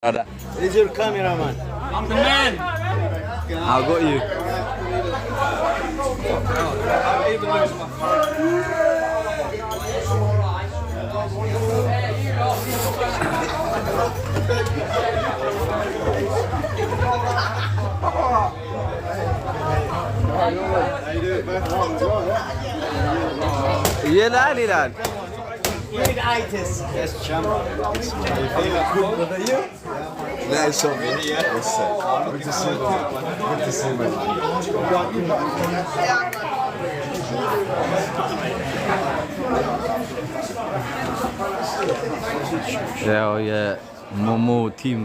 He's your cameraman. I'm the man. I got you. يلال Great itis. Yes, champ. لا يسوي yes sir. Good to see you. Good to see you. ያው የሞሞ ቲም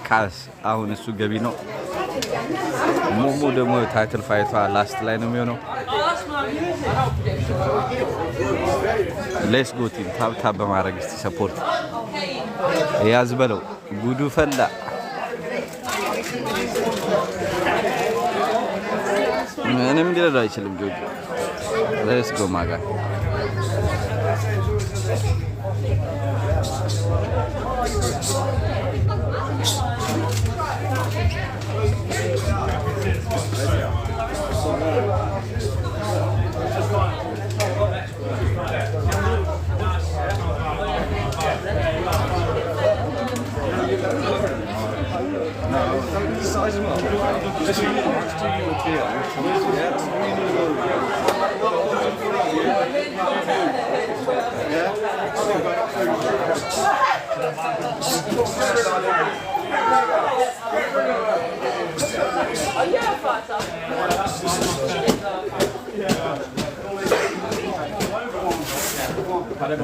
ካስ አሁን እሱ ገቢ ነው። ሞሞ ደግሞ ታይትል ፋይቷ ላስት ላይ ነው የሚሆነው። ሌትስ ጎ ቲም ታብ በማድረግ እስቲ ሰፖርት ያዝ በለው ጉዱ ፈላ ምንም ሊረዳ አይችልም ጆጆ ሌትስ ጎ ማጋ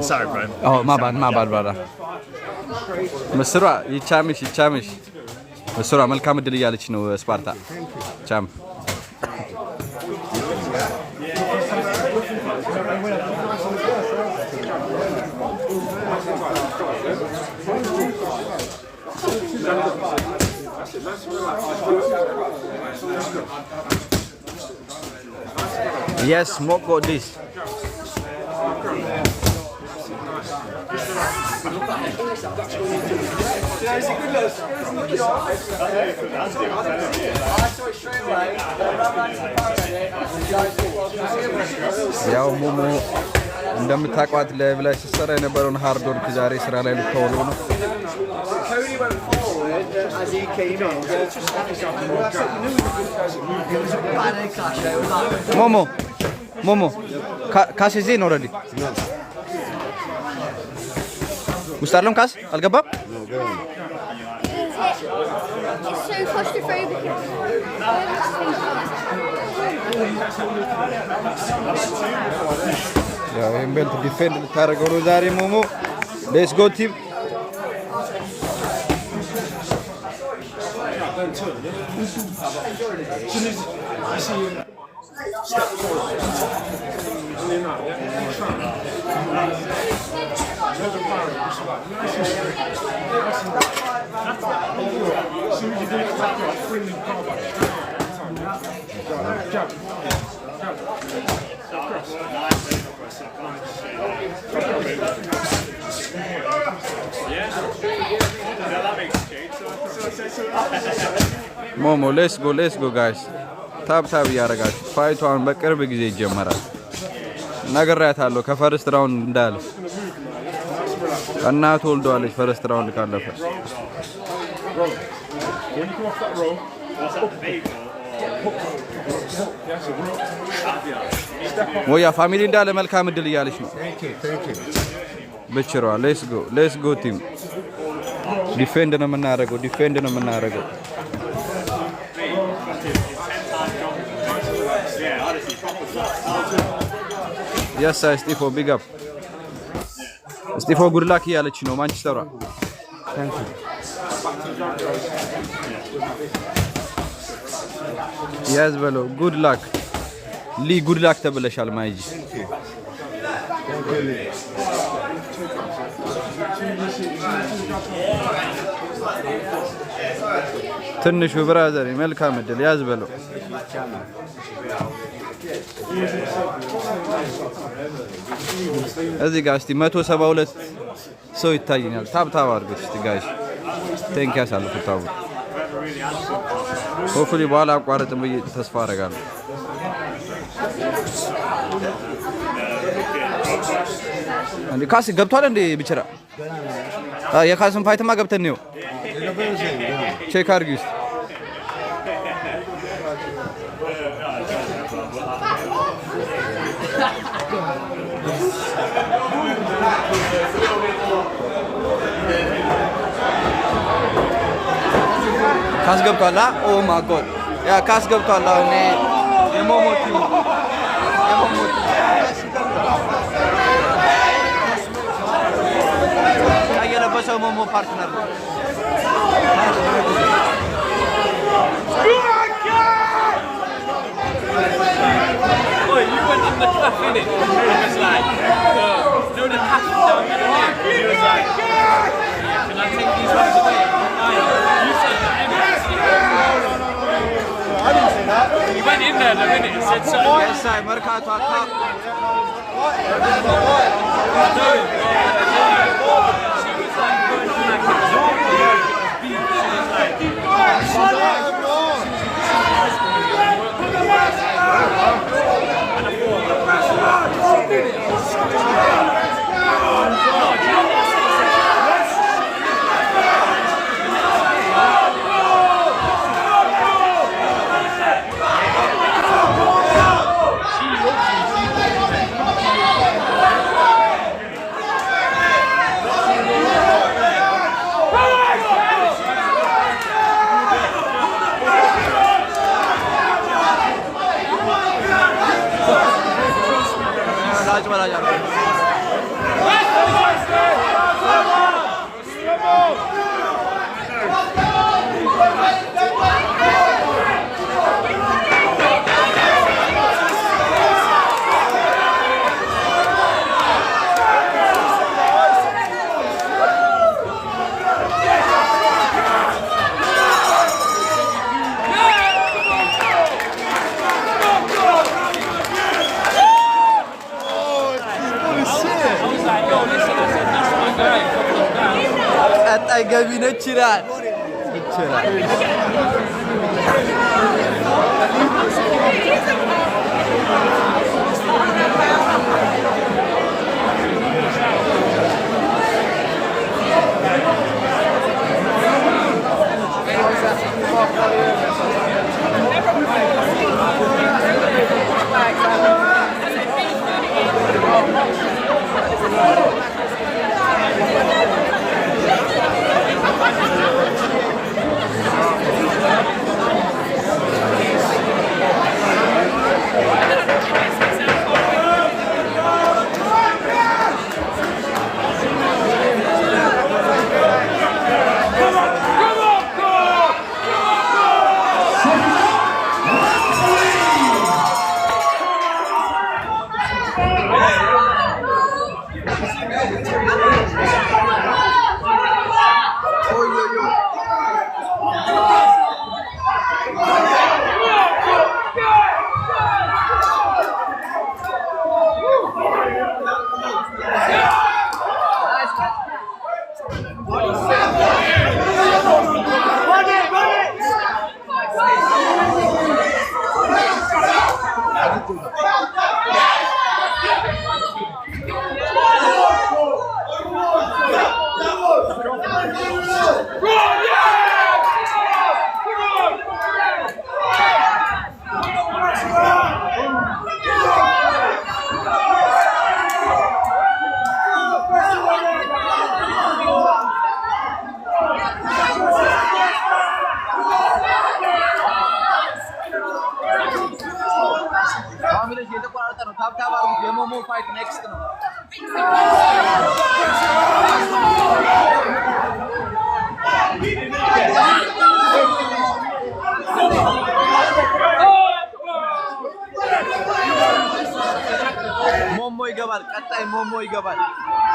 Sorry, bro. Oh, my bad, brother. مسرع يتشامش مسرع መልካም እድል እያለች ነው ስፓርታ ቻም Yes, smoke got this. ያው ሞሞ እንደምታቋት ለብላይ ሲሰራ የነበረውን ሃርድ ወርክ ዛሬ ስራ ላይ ልታውሉ ነው ሞሞ ካስ ዜን ኦሬዲ ውስጥ አለም ካስ አልገባም It's so claustrophobic. ያው ኤምቤልት ዲፌንድ ልታረገው ነው ዛሬ ሞሞ ሌትስ ጎ ቲም ሞሞ ሌትስ ጎ ጋይስ ታብ ያረጋችሁ ፋይቷን በቅርብ ጊዜ ይጀመራል ነገራታለሁ ከፈርስት ራውንድ እንዳለ እናት ወልዷለች ፈርስት ራውንድ ካለፈ ወያ ፋሚሊ እንዳለ መልካም እድል እያለች ነው ብቻ ሌትስ ጎ ቲም ዲፌንድ ነው የምናደርገው Yes, Stifo, big up. Stifo, good luck እያለች ነው ማንቸስተሯ Thank you. ያዝ በለው good luck ሊ good luck ተብለሻል ማይጂ ትንሹ ብራዘር መልካም እድል ያዝ በለው እዚህ ጋር እስቲ 172 ሰው ይታየኛል ታብ አድርጉት እስቲ ጋይስ ቴንክ ያሳልፉት ታው ሆፕፉሊ በኋላ አቋርጥም ብዬ ተስፋ አደርጋለሁ አንዴ ካስ ገብቷል እንዴ ቢቸራ የካስን ፋይትማ ገብተን ነው ቼክ አድርጊስ ካስ ገብቷል ኦ ማይ ጎድ ያ ካስ ገብቷል አሁን የሞሞቲ የለበሰው ሞሞ ፓርትነር Oh, you went in the cuff, innit? It was like, no, the cuff down there. He was like, can I take these ones away? You said that, innit? I didn't say that. He went in there, though, innit? He said something. Yes, I mercato attack. She was like, going on like it was a beef. She was like, ቀጣይ ገቢ ነች ይላል የሞሞ ፋይት ኔክስት ነው ሞሞ ይገባል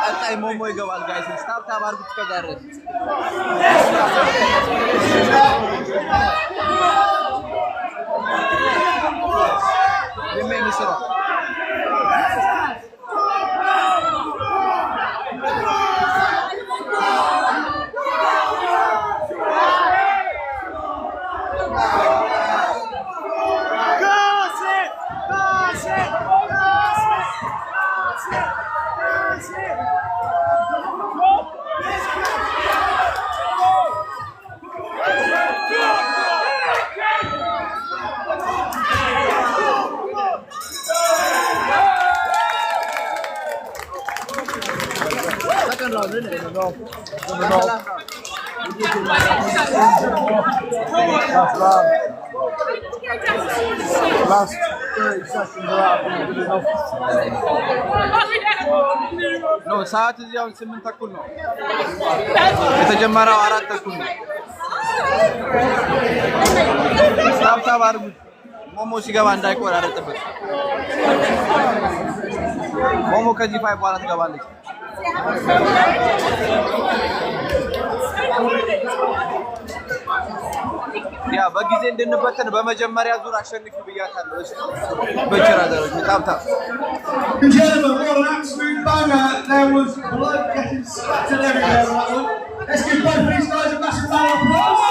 ቀጣይ ሞሞ ይገባል ጋይስ ስታፕ ታብ አድርጉት ከዛሬ የሚመስለው Last 30 seconds are out. No, ሰዓት እዚያው 8 ተኩል ነው የተጀመረው 4 ተኩል ነው ታብታብ አድርጉ ሞሞ ሲገባ እንዳይቆራረጥበት ሞሞ ከዚህ ፋይ በኋላ ትገባለች ያ በጊዜ እንድንበተን በመጀመሪያ ዙር አሸንፍ ብያታለሁ እሺ በቸራደሮች ታብታብ There was blood getting splattered everywhere. Let's give both these guys a massive round of applause.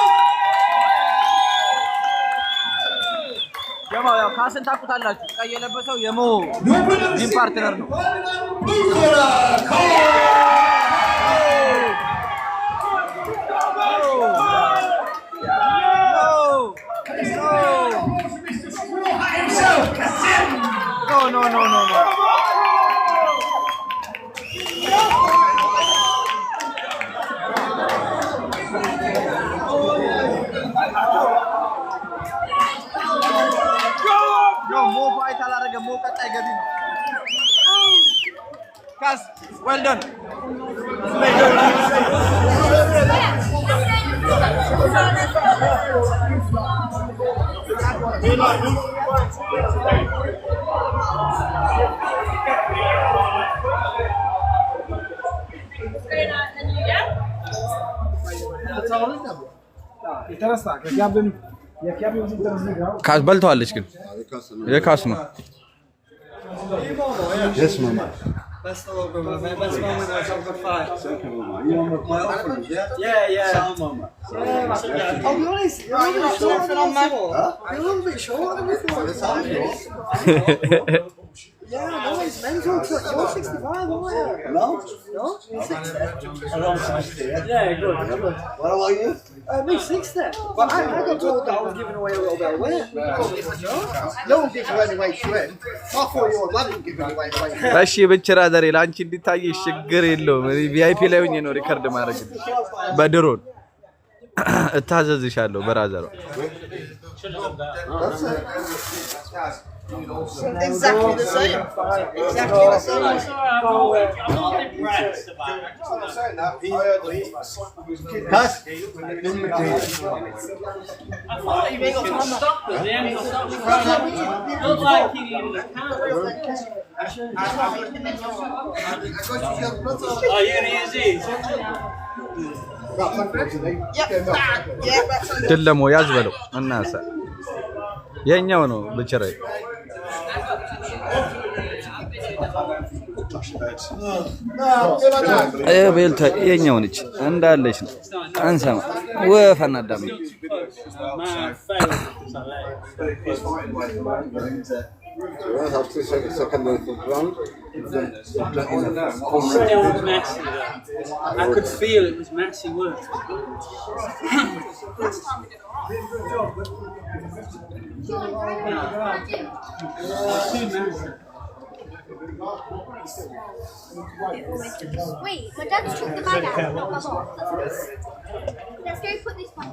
ጀማው ያው ካስን ታቁታላችሁ ቀይ የለበሰው የሞ ጂም ፓርትነር ነው No. Yo, more fight alarage, more katay gabi no. Kas, well done. ካስ በልተዋለች ግን የካስ ነው Yes, man. Best moment, mate. Best moment I was on the fight. You on my girlfriend, yeah? Yeah. Sound moment. I'll be honest, you're a little bit short than I thought. Huh? You're a little bit shorter than we thought. The sound yours? Yeah, no, it's mental. You're 65, aren't you? No? No? You're 60. Around 60, yeah? Yeah, good. What about you? Me 60. But I got told that I was giving away a little bit of weight. No one gives away any weight to him. I thought you were glad you giving away the weight. እሺ በቸራደሬ ላንቺ እንዲታይ ችግር የለውም ቪአይፒ ላይ ሆኜ ነው ሪከርድ ማድረግ በድሮን እታዘዝሻለሁ በራዘሯ Exactly the same. Exactly the same. I'm not impressed about it. Cass? I thought he was going to stop at the end of the looked like he needed a count. Oh, you're going to use these? ድለሞ ያዝ በለው እናሳ የኛው ነው በቸራይ ቤልታ የኛው ነች እንዳለች ነው አንሰማ ወፈና ዳም You have 2 seconds for ground. Still messy though. I could feel it was messy work. Wait, my dad took the bag out, not my box. Let's go put this one.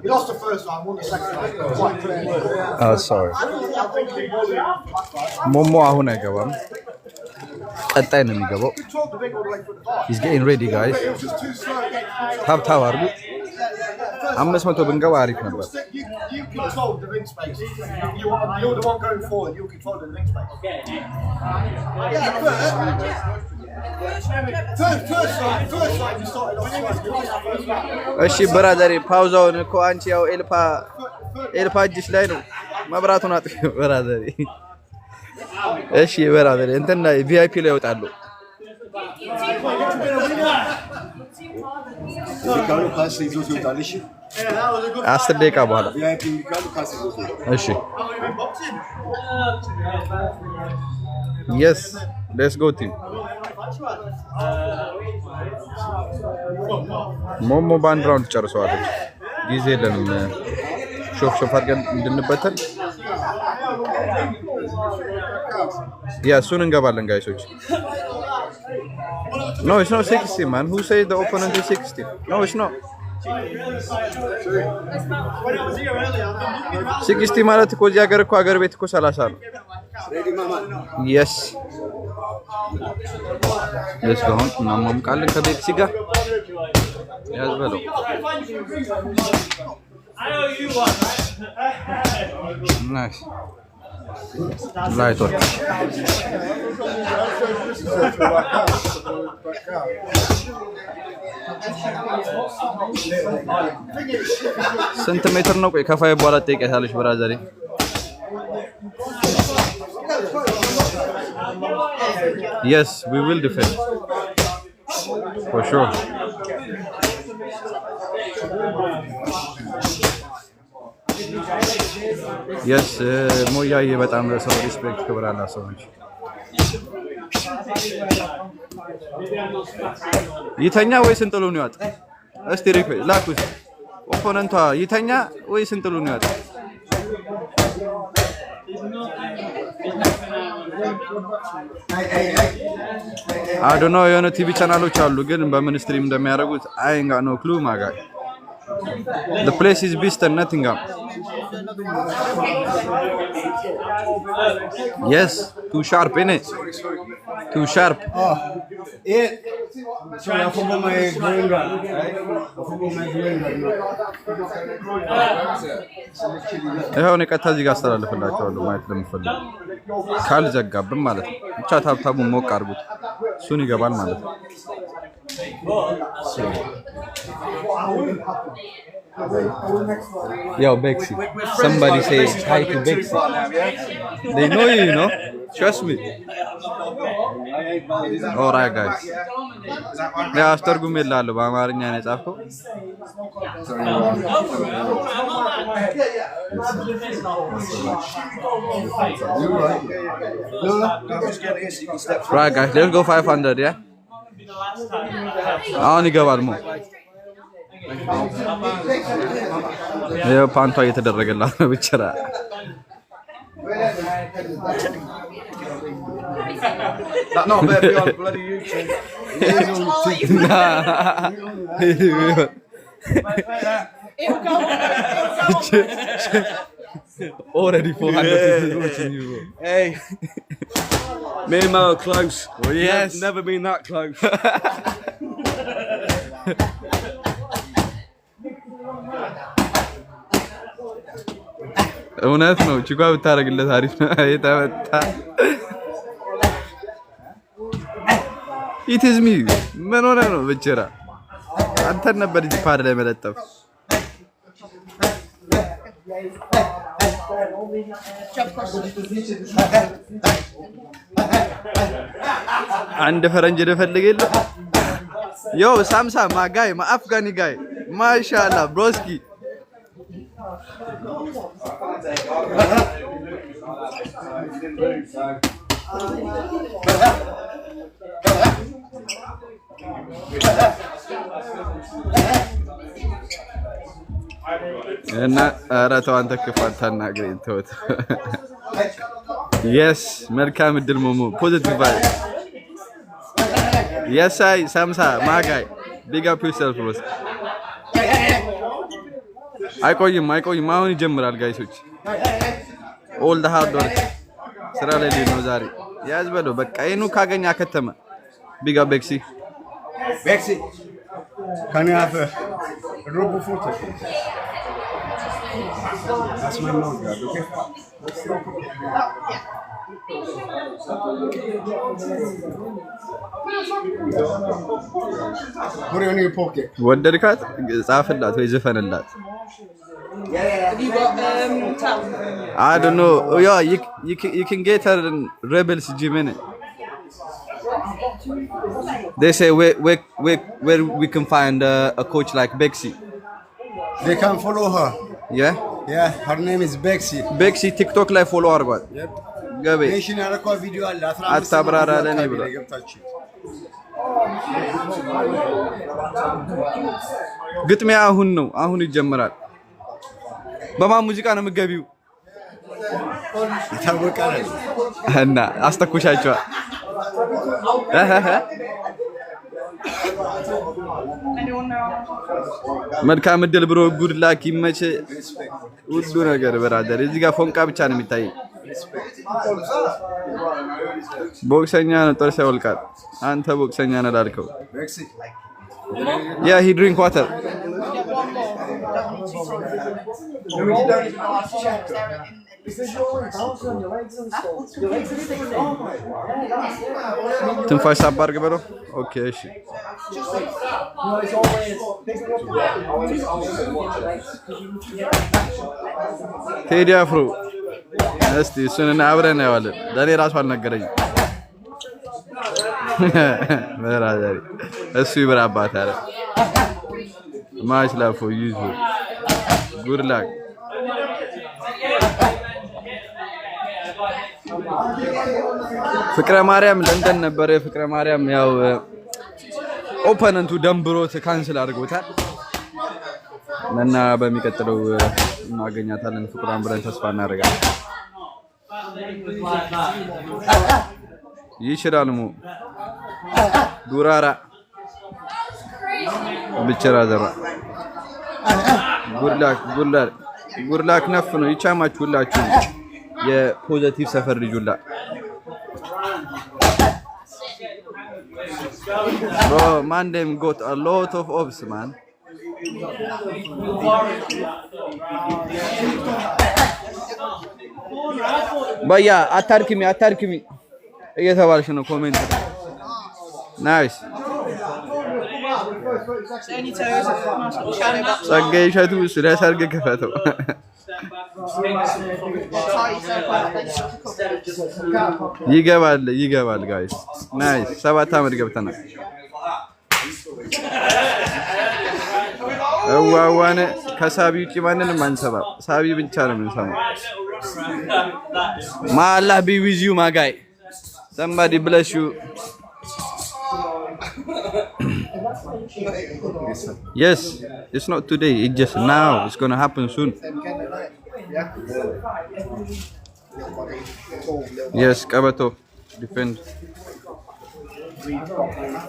You lost the first round, won the second round. Quite clear. Oh, sorry. ሞሞ አሁን አይገባም ቀጣይ ነው የሚገባው He's getting ready guys ታብታብ አድርጉ 500 ብንገባ አሪፍ ነበር You control the ring space. You're the one going forward. You control the ring space. First round, you started off. እሺ ብራዘር ፓውዛውን እኮ አንቺ ያው ኤልፓ እጅሽ ላይ ነው መብራቱን አጥፊ ብራዘር እሺ ብራዘር እንትና ቪአይፒ ላይ ይወጣሉ ሪካርዶ ካስ ይዞት ይወጣል እሺ 10 ደቂቃ በኋላ ቪአይፒ ሪካርዶ ካስ ይዞት እሺ yes let's go team ሞሞ ባንድ ራውንድ ጨርሰዋለች ጊዜ የለንም ሾፍ አድርገን እንድንበተን Yeah, soon እንገባለን ጋይሶች No, it's not 60 man. Who said the opponent is 60? No, it's not. 60 ማለት እኮ እዚህ ሀገር እኮ ሀገር ቤት እኮ 30 ነው Yes Let's go on እናሟሙቃለን ከቤት ሲጋ ያዝበለው Nice Light work Centimeter ነው ቆይ ከፋይ በኋላ ጠይቀታለሽ ብራዘሪ Yes we will defend For sure Yes ሞያዬ በጣም ለሰው ሪስፔክት ክብር አላት ሰው ነች ይተኛ ወይስ እንጥሉ ነው ያጣ እስቲ ሪኩዌስት ላኩስ ኦፖነንቷ ይተኛ ወይስ እንጥሉ ነው ያጣ I don't know የሆነ ቲቪ ቻናሎች አሉ ግን በምን ስትሪም እንደሚያደርጉት I ain't got no clue my guy The place is beast and nothing up Yes too sharp innit Too sharp Yeah. Sorry, I forgot my green gun. ይሄው ነው ቀጥታ እዚህ ጋር አስተላልፈላችኋለሁ ማየት ለምፈልግ ካልዘጋብም ማለት ነው ብቻ ታብታቡ ሞቅ አድርጉት እሱን ይገባል ማለት ነው Yo Bexy somebody say hi to Bexy They know you know Trust me Alright guys Yeah አስተርጉሜላለሁ በአማርኛ ነው የጻፈው Right guys let's go 500 yeah አሁን ይገባል ሞ የፓንቷ እየተደረገላት ነው ብቻራ That not better be on bloody YouTube. It'll go. Already 400 people watching you. Hey, me and Mo are close. Oh, yes. Never been that close. እውነት ነው ቺጓ ብታረግለት አሪፍ ነው አይተመታ It is me ምን ሆነ ነው ብቻራ አንተ ነበር እዚህ ፓድ ላይ መለጠፍ አንድ ፈረንጅ ደፈልገለ Yo Samsa my guy my Afghani guy mashallah broski እና አራተው አንተ ከፋታና ግሬን ተወት Yes መልካም እድል ሞሞ positive vibe Yes I Samsa my guy big up yourself bro አይቆይም አሁን ይጀምራል ጋይሶች all the hard work ስራ ላይ ነው ዛሬ ያዝ በለው በቃ ይኑ ካገኛ ከተመ big up Bexy Can you have a robo photo? That's my mouth guard, okay? Put it in your pocket. ወደድካት ጻፍላት ወይ ዘፈንላት Have you got towel? I don't know yeah you can get her in Rebels gym in it They say where we can find a coach like Bexy They can follow her. Yeah Yeah, her name is Bexy. Bexy TikTok ላይ ፎሎ አድርጓት Yep. ገበ Nation ያረኳ ቪዲዮ አለ 15 አታብራራ ለኔ ብሎ ግጥሚያ አሁን ይጀምራል በማን ሙዚቃ ነው የምትገቢው እና አስተኩሻቸዋል። መልካም እድል ብሮ ጉድ ላክ ይመች ሁሉ ነገር ብራደር። እዚህ ጋር ፎንቃ ብቻ ነው የሚታየው። ቦክሰኛ ነው ጥርስ ያወልቃል። አንተ ቦክሰኛ ነህ ላልከው ያ he drink water ትንፋሽ ሳባርግ በለው። ኦኬ እሺ ቴዲ አፍሮ እስቲ እሱን አብረን ያዋለን። ለኔ ራሱ አልነገረኝም። በራዳሪ እሱ ይብራባት አለ ማች ላፎ ዩዙ ጉድ ላክ ፍቅረ ማርያም ለንደን ነበር። ፍቅረ ማርያም ያው ኦፖነንቱ ደምብሮት ካንስል አድርጎታል እና በሚቀጥለው እናገኛታለን። ፍቅሯን ብለን ተስፋ እናደርጋለን። ይችላል ሙ ዱራራ ብቻራ ዘራ ጉድላክ ነፍ ነው። ይቻማችሁ ሁላችሁ የፖዚቲቭ ሰፈር ልጁላ bro man them got a lot of obs man በያ አታርክሚ እየተባልሽ ነው ኮሜንት ናይስ ጸጋዬ እሸቱ ስለ ሰርግ ከፈተው ይገባል ጋይስ ናይስ 7 አመት ገብተናል። ዋዋነ ከሳቢ ውጪ ማንንም አንሰማም። ሳቢ ብቻ ነው የምንሰማው። ማአላህ be with you my guy. Somebody bless you. Yes, it's not today, it's just now. It's gonna happen soon. Yes, Kabato defend.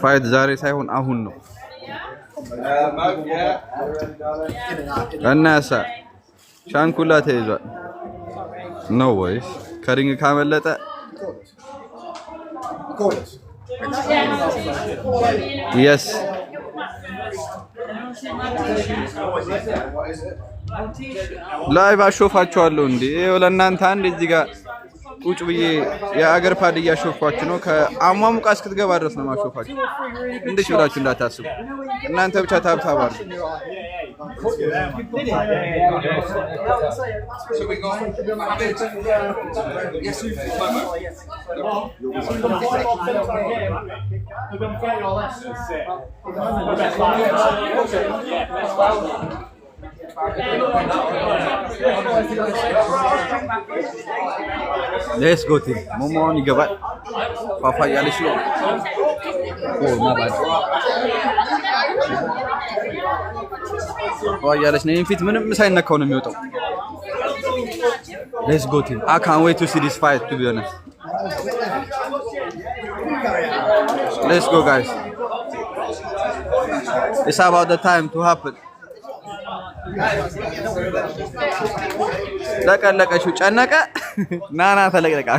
Fight ዛሬ ሳይሆን አሁን ነው። እናሳ ሻንኩላ ተይዟል። ነው ወይስ ከሪንግ ካመለጠ yes ላይቭ አሾፋችኋለሁ እንዴ ለእናንተ አንድ እዚህ ጋር ቁጭ ብዬ የአገር ፓድ እያሾፋችሁ ነው። ከአሟሙቃ እስክትገባ ድረስ ነው ማሾፋችሁ። እንዴት ብላችሁ እንዳታስቡ እናንተ ብቻ ታብታብ አድርጉ። Let's go team. Momo ይገባል ፋፋ ያለሽ ነው ማባድ ያለሽ ነው ፊት ምንም ሳይነካው ነው የሚወጣው። Let's go team. I can't wait to see this fight to be honest. Let's go guys. It's about the time to happen. ለቀለቀሽው ጨነቀ ናና ተለቀቀ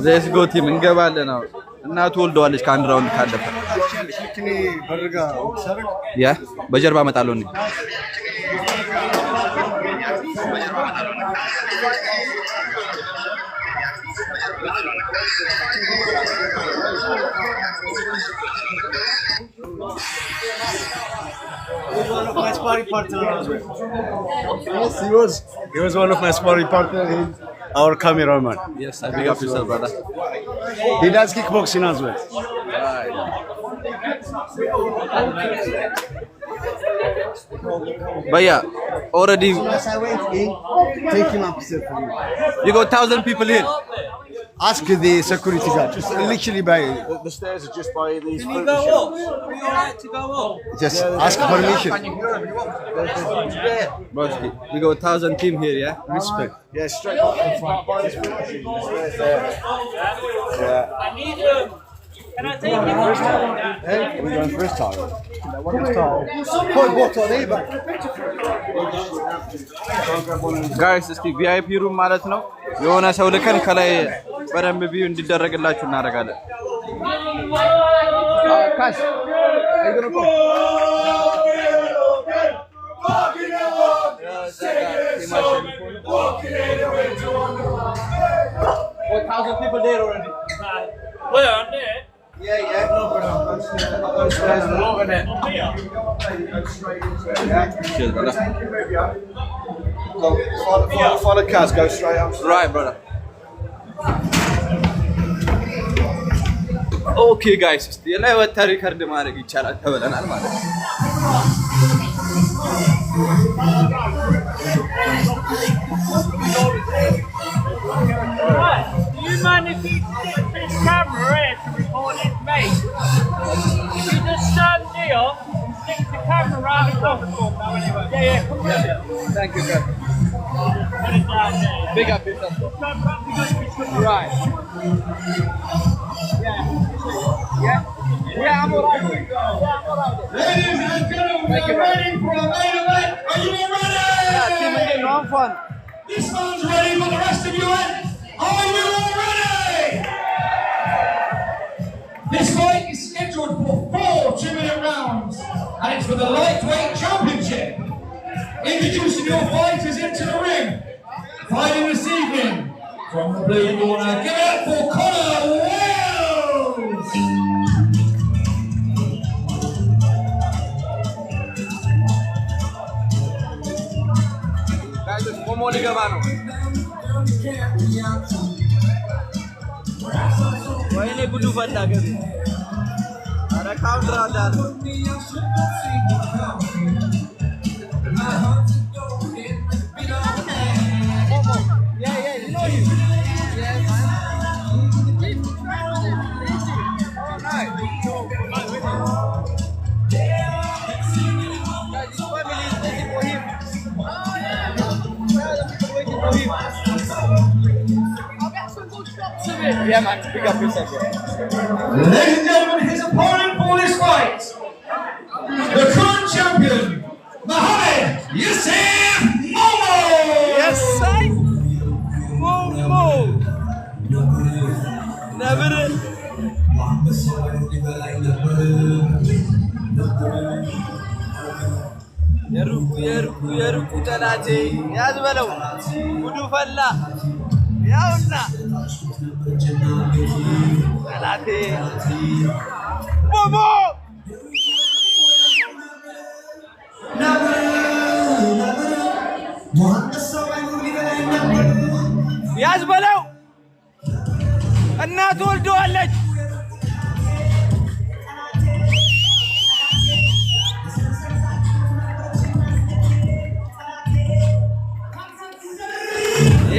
Let's go team እንገባለን ነው እናቱ ወልደዋለች ከአንድ ራውንድ ካለፈ ያ በጀርባ መጣለው ነው One of my sparring partners. Yes, he was one of my sparring partners. He's our cameraman. Yes, I big up yourself, brother. He does kickboxing as well. Right. But yeah, already Yes, I went in. Take him up, sir. you got 1,000 people here. Ask the security guard. Just literally by the stairs are just by these. Can you go up? Are you alright to go up? Just ask permission. Broski, we got 1,000 team here, yeah? Respect. Yeah, straight up in front. By this bridge. The stairs there. Yeah. I need can I take you first? Hey, we're going first time. ጋይስ እስቲ ቪአይፒ ሩም ማለት ነው የሆነ ሰው ልከን ከላይ በደንብ ቪው እንዲደረግላችሁ እናደርጋለን። ካሽ አይገርም 1,000 people there already. Where on there? Yeah, no problem. Cheers, brother. Follow cars, go straight up. Right, brother. Okay, guys. የላይ ወጣ ሪከርድ ማድረግ ይቻላል ተብለናል ማለት ነው። Do you mind if you stick this camera here to record his mate? If you just stand here, stick the camera right across the board now anyway. Yeah, come with it. Thank you, guys. Put it down there. Big up yourself. Right. Yeah, I'm alright. Ladies and gentlemen, we're ready for a main event. Are you all ready? No fun. This one's ready for the rest of you. Are you all ready? This fight is scheduled for 4 2-minute rounds, and it's for the lightweight championship. Introducing your fighters into the ring. Fighting this evening from the blue corner. Give it up for Conor Wells. Guys, one more ሊገባ ነው። ወይኔ ጉዱ ፈላ ገብ አረ ካውንተር አለ Yeah, man, pick up yourself, bro. Ladies and gentlemen, his opponent for this fight, the current champion, Mohammed Yusuf Momo. Yes, I. Momo. Never. የሩቁ ጠላቴ ያዝ በለው ጉዱ ፈላ ያውና ጠላቴ ቦቦ ያዝ በለው እናቱ ወልደዋለች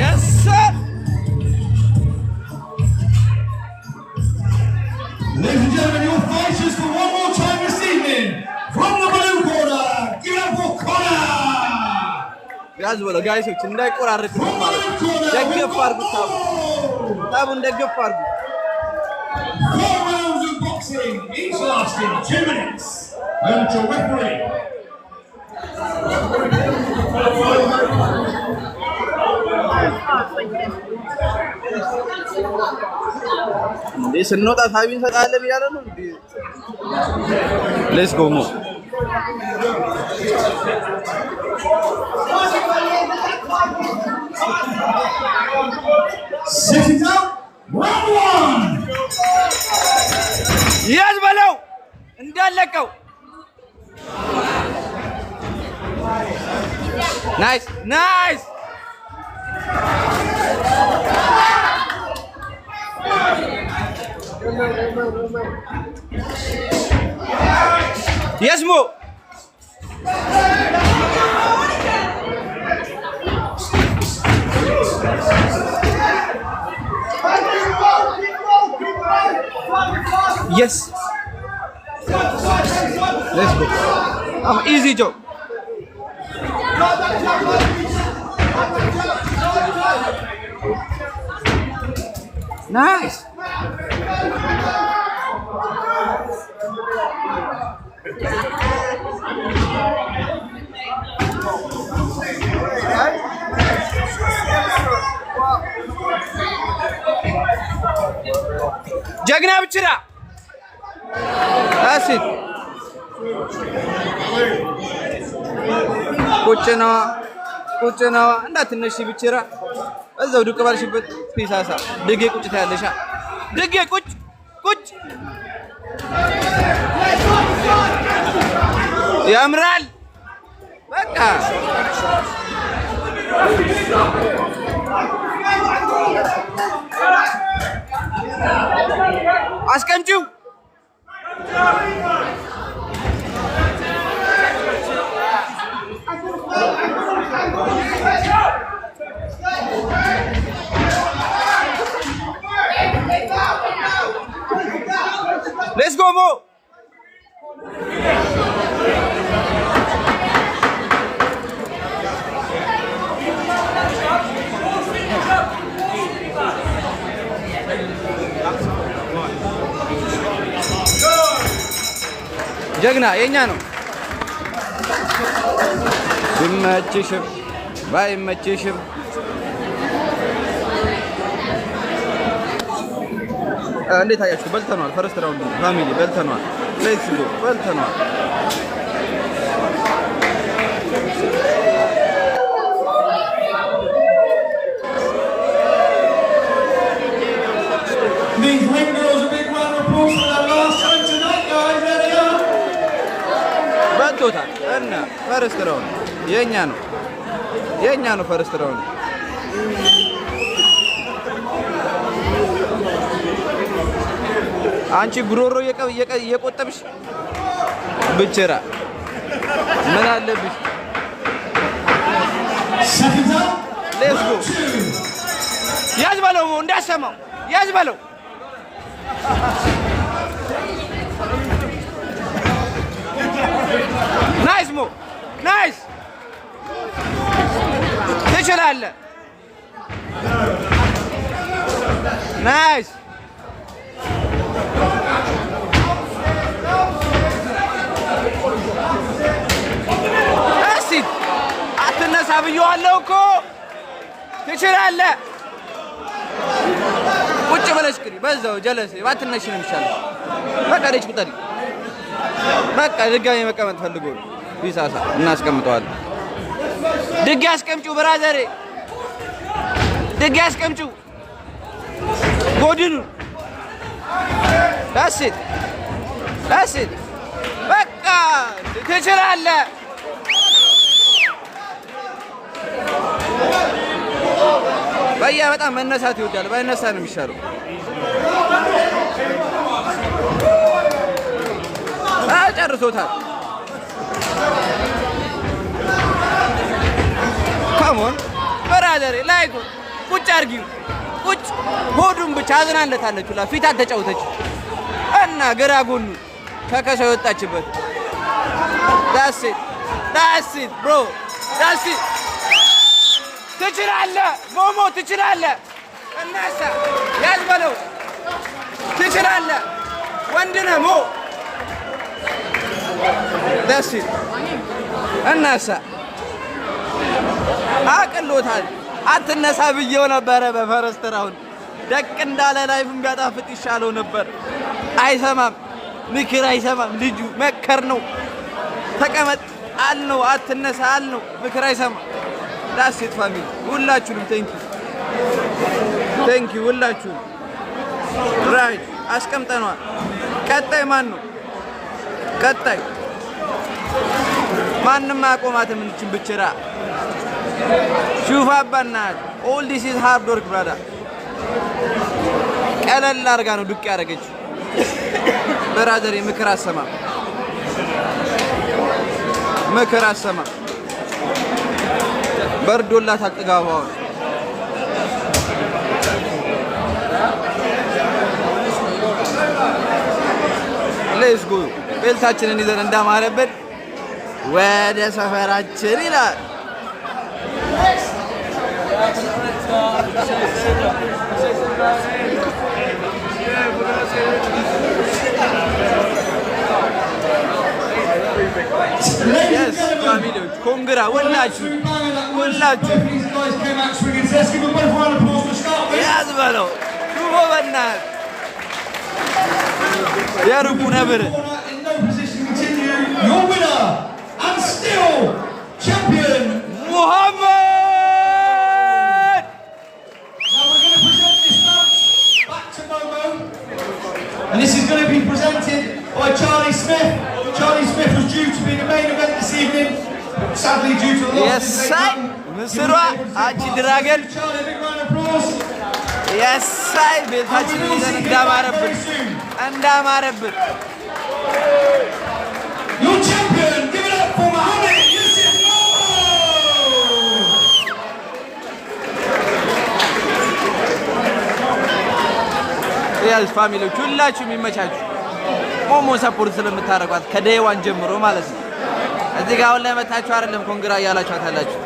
Yes, sir. Ladies and gentlemen, your fighters for one more time this evening. From the blue corner, give it up for Conor. ያዝ በለው ጋይሶች እንዳይቆራረጥ ነው ማለት ደግፍ አድርጉ ታቡን ደግፍ አድርጉ 4 rounds of boxing, each lasting 2 minutes. Over to referee. እንዴ ስንወጣ ታቢን ሰጣለን እያለ ነው እንዴ ሌትስ ጎ ሞ Sitting down, round 1. ያዝ በለው እንዳለቀው ናይስ ናይስ Yes, Mo. Yes. Let's go. Easy job. Nice. ጀግና ብችራ አሲት ቁጭ ነው እንዳትነሺ ብችራ እዛው ዱቅ ባልሽበት ፒሳሳ ድጌ ቁጭ ታያለሻ ድጌ ቁጭ ያምራል በቃ አስቀምጪው Let's go, Mo. ጀግና የኛ ነው። ቢመችሽም ባይመችሽም እንዴት አያችሁ? በልተናል። ፈረስት ራውንድ ፋሚሊ በልተናል። ሌትስ ጎ በልተናል። These ring girls a big round of applause for that last one tonight, guys. There they are. በልቶታል እና ፈረስት ራውንድ የኛ ነው። ፈረስት ራውንድ አንቺ ጉሮሮ እየቆጠብሽ ብችራ ምን አለብሽ? ሌትስ ጎ ያዝ በለው እንዳሰማው ያዝ በለው ናይስ ሞ ናይስ ትችላለህ ናይስ እሺ አትነሳ ብዬዋለሁ እኮ ትችላለህ ቁጭ በለሽ ቅሪ በዛው ጀለሴ ባትነሽ ነው የሚሻለው በቃ ደጅ ቁጠሪ በቃ ድጋሜ መቀመጥ ፈልጎ ቢሳሳ እናስቀምጠዋለን ድጋሜ አስቀምጪው ብራዘሬ ድጋሜ አስቀምጪው ጎድኑ ዳስት በቃ ትችላለህ በያ በጣም መነሳት ይወዳል ባይነሳ ነው የሚሻለው ጨርሶታል ካሞን ብራዘሬ ላይክ ቁጭ አድርጊው ቁጭ ሆዱን ብቻ አዝናለታለች ሁላ ፊት አልተጫወተች እና ግራ ጎኑ ከከሰው የወጣችበት ዳስ ኢት ብሮ ዳስ ኢት ትችላለህ ሞሞ ትችላለህ እናሳ ያዝ በለው ትችላለህ ወንድ ነህ ሞ ዳስ ኢት እናሳ አቅሎታል አትነሳ ብዬው ነበረ በፈረስት ራውንድ ደቅ እንዳለ ላይፍም ቢያጣፍጥ ይሻለው ነበር አይሰማም ምክር አይሰማም ልጁ መከር ነው ተቀመጥ አልነው አትነሳ አልነው ምክር አይሰማም ዳስ ኢት ፋሚሊ ሁላችሁንም ቴንክ ዩ ሁላችሁም ራይት አስቀምጠናል ቀጣይ ማን ነው ቀጣይ ማንም አቆማትም እንችን ብችራ ሹፋ ባናት ኦል ዲስ ኢዝ ሃርድ ወርክ ብራዳ ቀለል አድርጋ ነው ዱቅ ያደረገች ብራዘር ምክር አሰማ በርዶላታል ጥጋቧ ሌትስ ጎ ቤልታችንን ይዘን እንዳማረብን ወደ ሰፈራችን ይላል። ፋሚሊዎች ኮንግራ ሁላችሁ ያዝ በለው ሹፎ በናት የሩቁ ነብር ሙሐመድ And this is going to be presented by Charlie Smith. Charlie Smith was due to be the main event this evening. Sadly, due to the loss of ምስሯ አንቺ ድራገን የሳይ ቤታችንን ይዘን እንዳማረብን Your champion, give it up for Mohammed Yusuf ያዝ ፋሚሊዎች ሁላችሁም ይመቻችሁ። ሞሞ ሰፖርት ስለምታረጓት ከደይዋን ጀምሮ ማለት ነው። እዚህ ጋር አሁን ላይ መታችሁ አይደለም ኮንግራ እያላችኋት አላችሁ።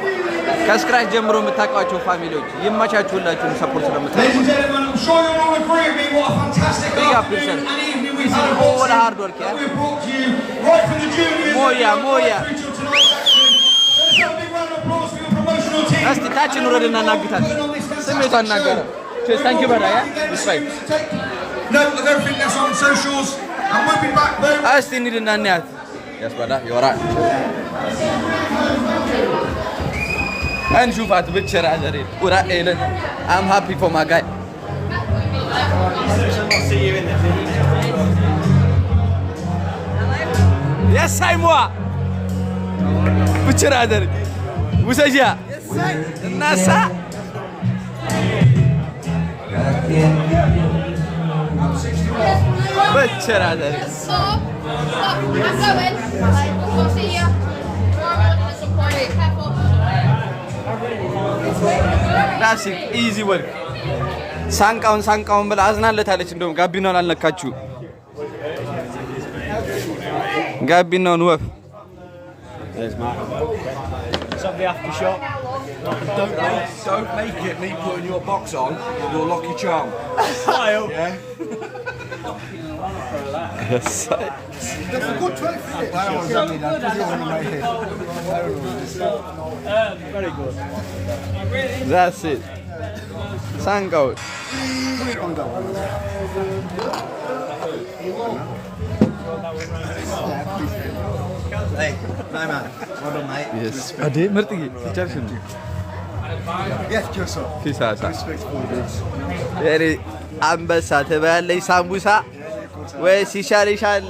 ከስክራች ጀምሮ የምታውቋቸው ፋሚሊዎች ይመቻችሁ። ሁላችሁም ሰፖርት ስለምታረጓት Ladies and gentlemen, I'm sure you'll all agree with me what a fantastic Big up afternoon yourself. and evening we've had of All hard work, yeah? We've brought to you right from the juniors Moya. right through till tonight's action. Let's have a big round of applause for your promotional team. እስቲ ታችን ወረድና እናግታት ስሜቷን እናገረ ታንኪ በራ ያ ሪስፔክት Note of everything that's on socials, and we'll be back very እስቲ እንሂድና እንያት ያስባላ ይወራ እንሹፋት ብቸራ ዘሬ ኡራ ኤለን I'm happy for my guy Yes I moi ብቸራ ዘሬ ውሰጃ እናሳ ብቸራ ዘሬ That's easy work. ሳንቃውን ብላ አዝናለታለች። እንደውም ጋቢናውን አልነካችሁ። ጋቢናውን ወፍ There's Matt. It's up the after shot. Don't make it me putting your box on your Lucky Charm. Smile. Yeah. Yes. That's a good 12 minutes. I don't want to that. Put it on my head. Very good. That's it. ሳንቃው Put it on that one. Hey, my man. Well done, mate. Yes. አዴ ምርጥዬ ሲጨርሽ እንዴ Yes, Joshua. ፊሳሳ Respect for this. የኔ አንበሳ ትበያለሽ ሳምቡሳ ወይስ ይሻልሻል?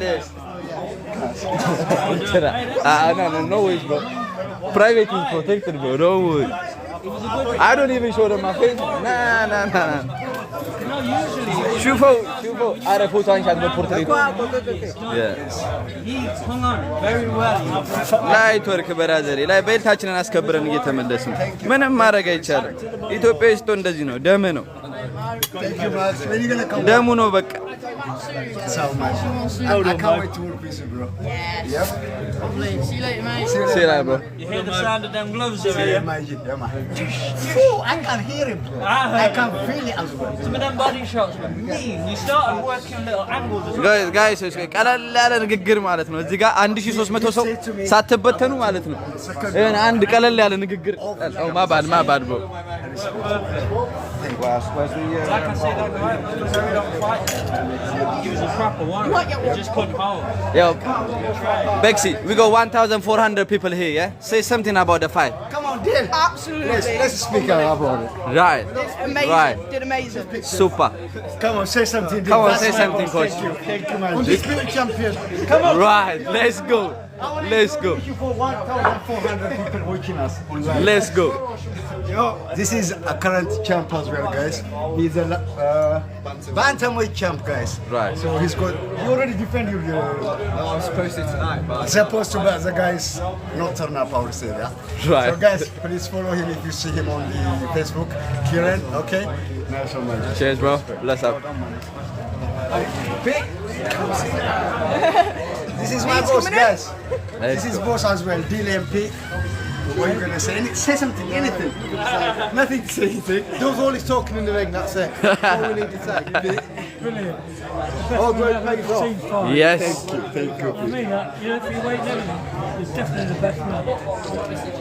No ways, bro. Private is protected, bro. No way. I don't even show them my face. Nah. شوفوا على فوتو አንሻት በፖርትሬት ላይት ወርክ በራዘሬ ላይ ቤልታችንን አስከብረን እየተመለስን ምንም ማድረግ አይቻልም። ኢትዮጵያ ውስጥ እንደዚህ ነው። ደም ነው ደሙ ነው በቃ So much. I can't wait to work with you, bro. Yes. Yep. Lovely. See you later, mate. See you later, bro. You hear the sound of them gloves over Yeah, here? man. Yeah, man. Phew, I can hear him, bro. I can feel it as well. Some of them body shots were mean. You started working little angles as well. ጋይስ ቀለል ያለ ንግግር ማለት ነው። እዚህ ጋር 1300 ሰው ሳትበተኑ ማለት ነው። እኔ አንድ ቀለል ያለ ንግግር ማባድ bro. Like I said, that guy was very long fight. He was a proper one. He just couldn't hold. Yo, Bexy, we got 1,400 people here, yeah? Say something about the fight. Come on, dear. Absolutely. Let's speak about it. Right. Amazing. Right. Did amazing. Super. Come on, say something. Come on, That's say my something, boss. coach. Thank you, man. Undisputed champion. Come on. Right. Let's go. Let's go. Thank you for 1,400 people watching us online. Let's go. Yo, this is a current champ as well, guys. He's a bantamweight champ, guys. Right. So he's got. You already defended your. No, I'm supposed to tonight, but Supposed to, but the guys not turn up. I would say, yeah. Right. So, guys, please follow him if you see him on the Facebook. Kieran, okay? Nice one, man. Cheers, bro. Bless up. This is my boss, guys. This is boss as well, DLMP. What are you gonna say? Say something, anything. Nothing to say anything. Does all his talking in the ring, that's it. All we need to say. Brilliant. All great pays off. Seems fine. Yes. Thank you. I mean that, you know, for your weight and everything, it's definitely the best man.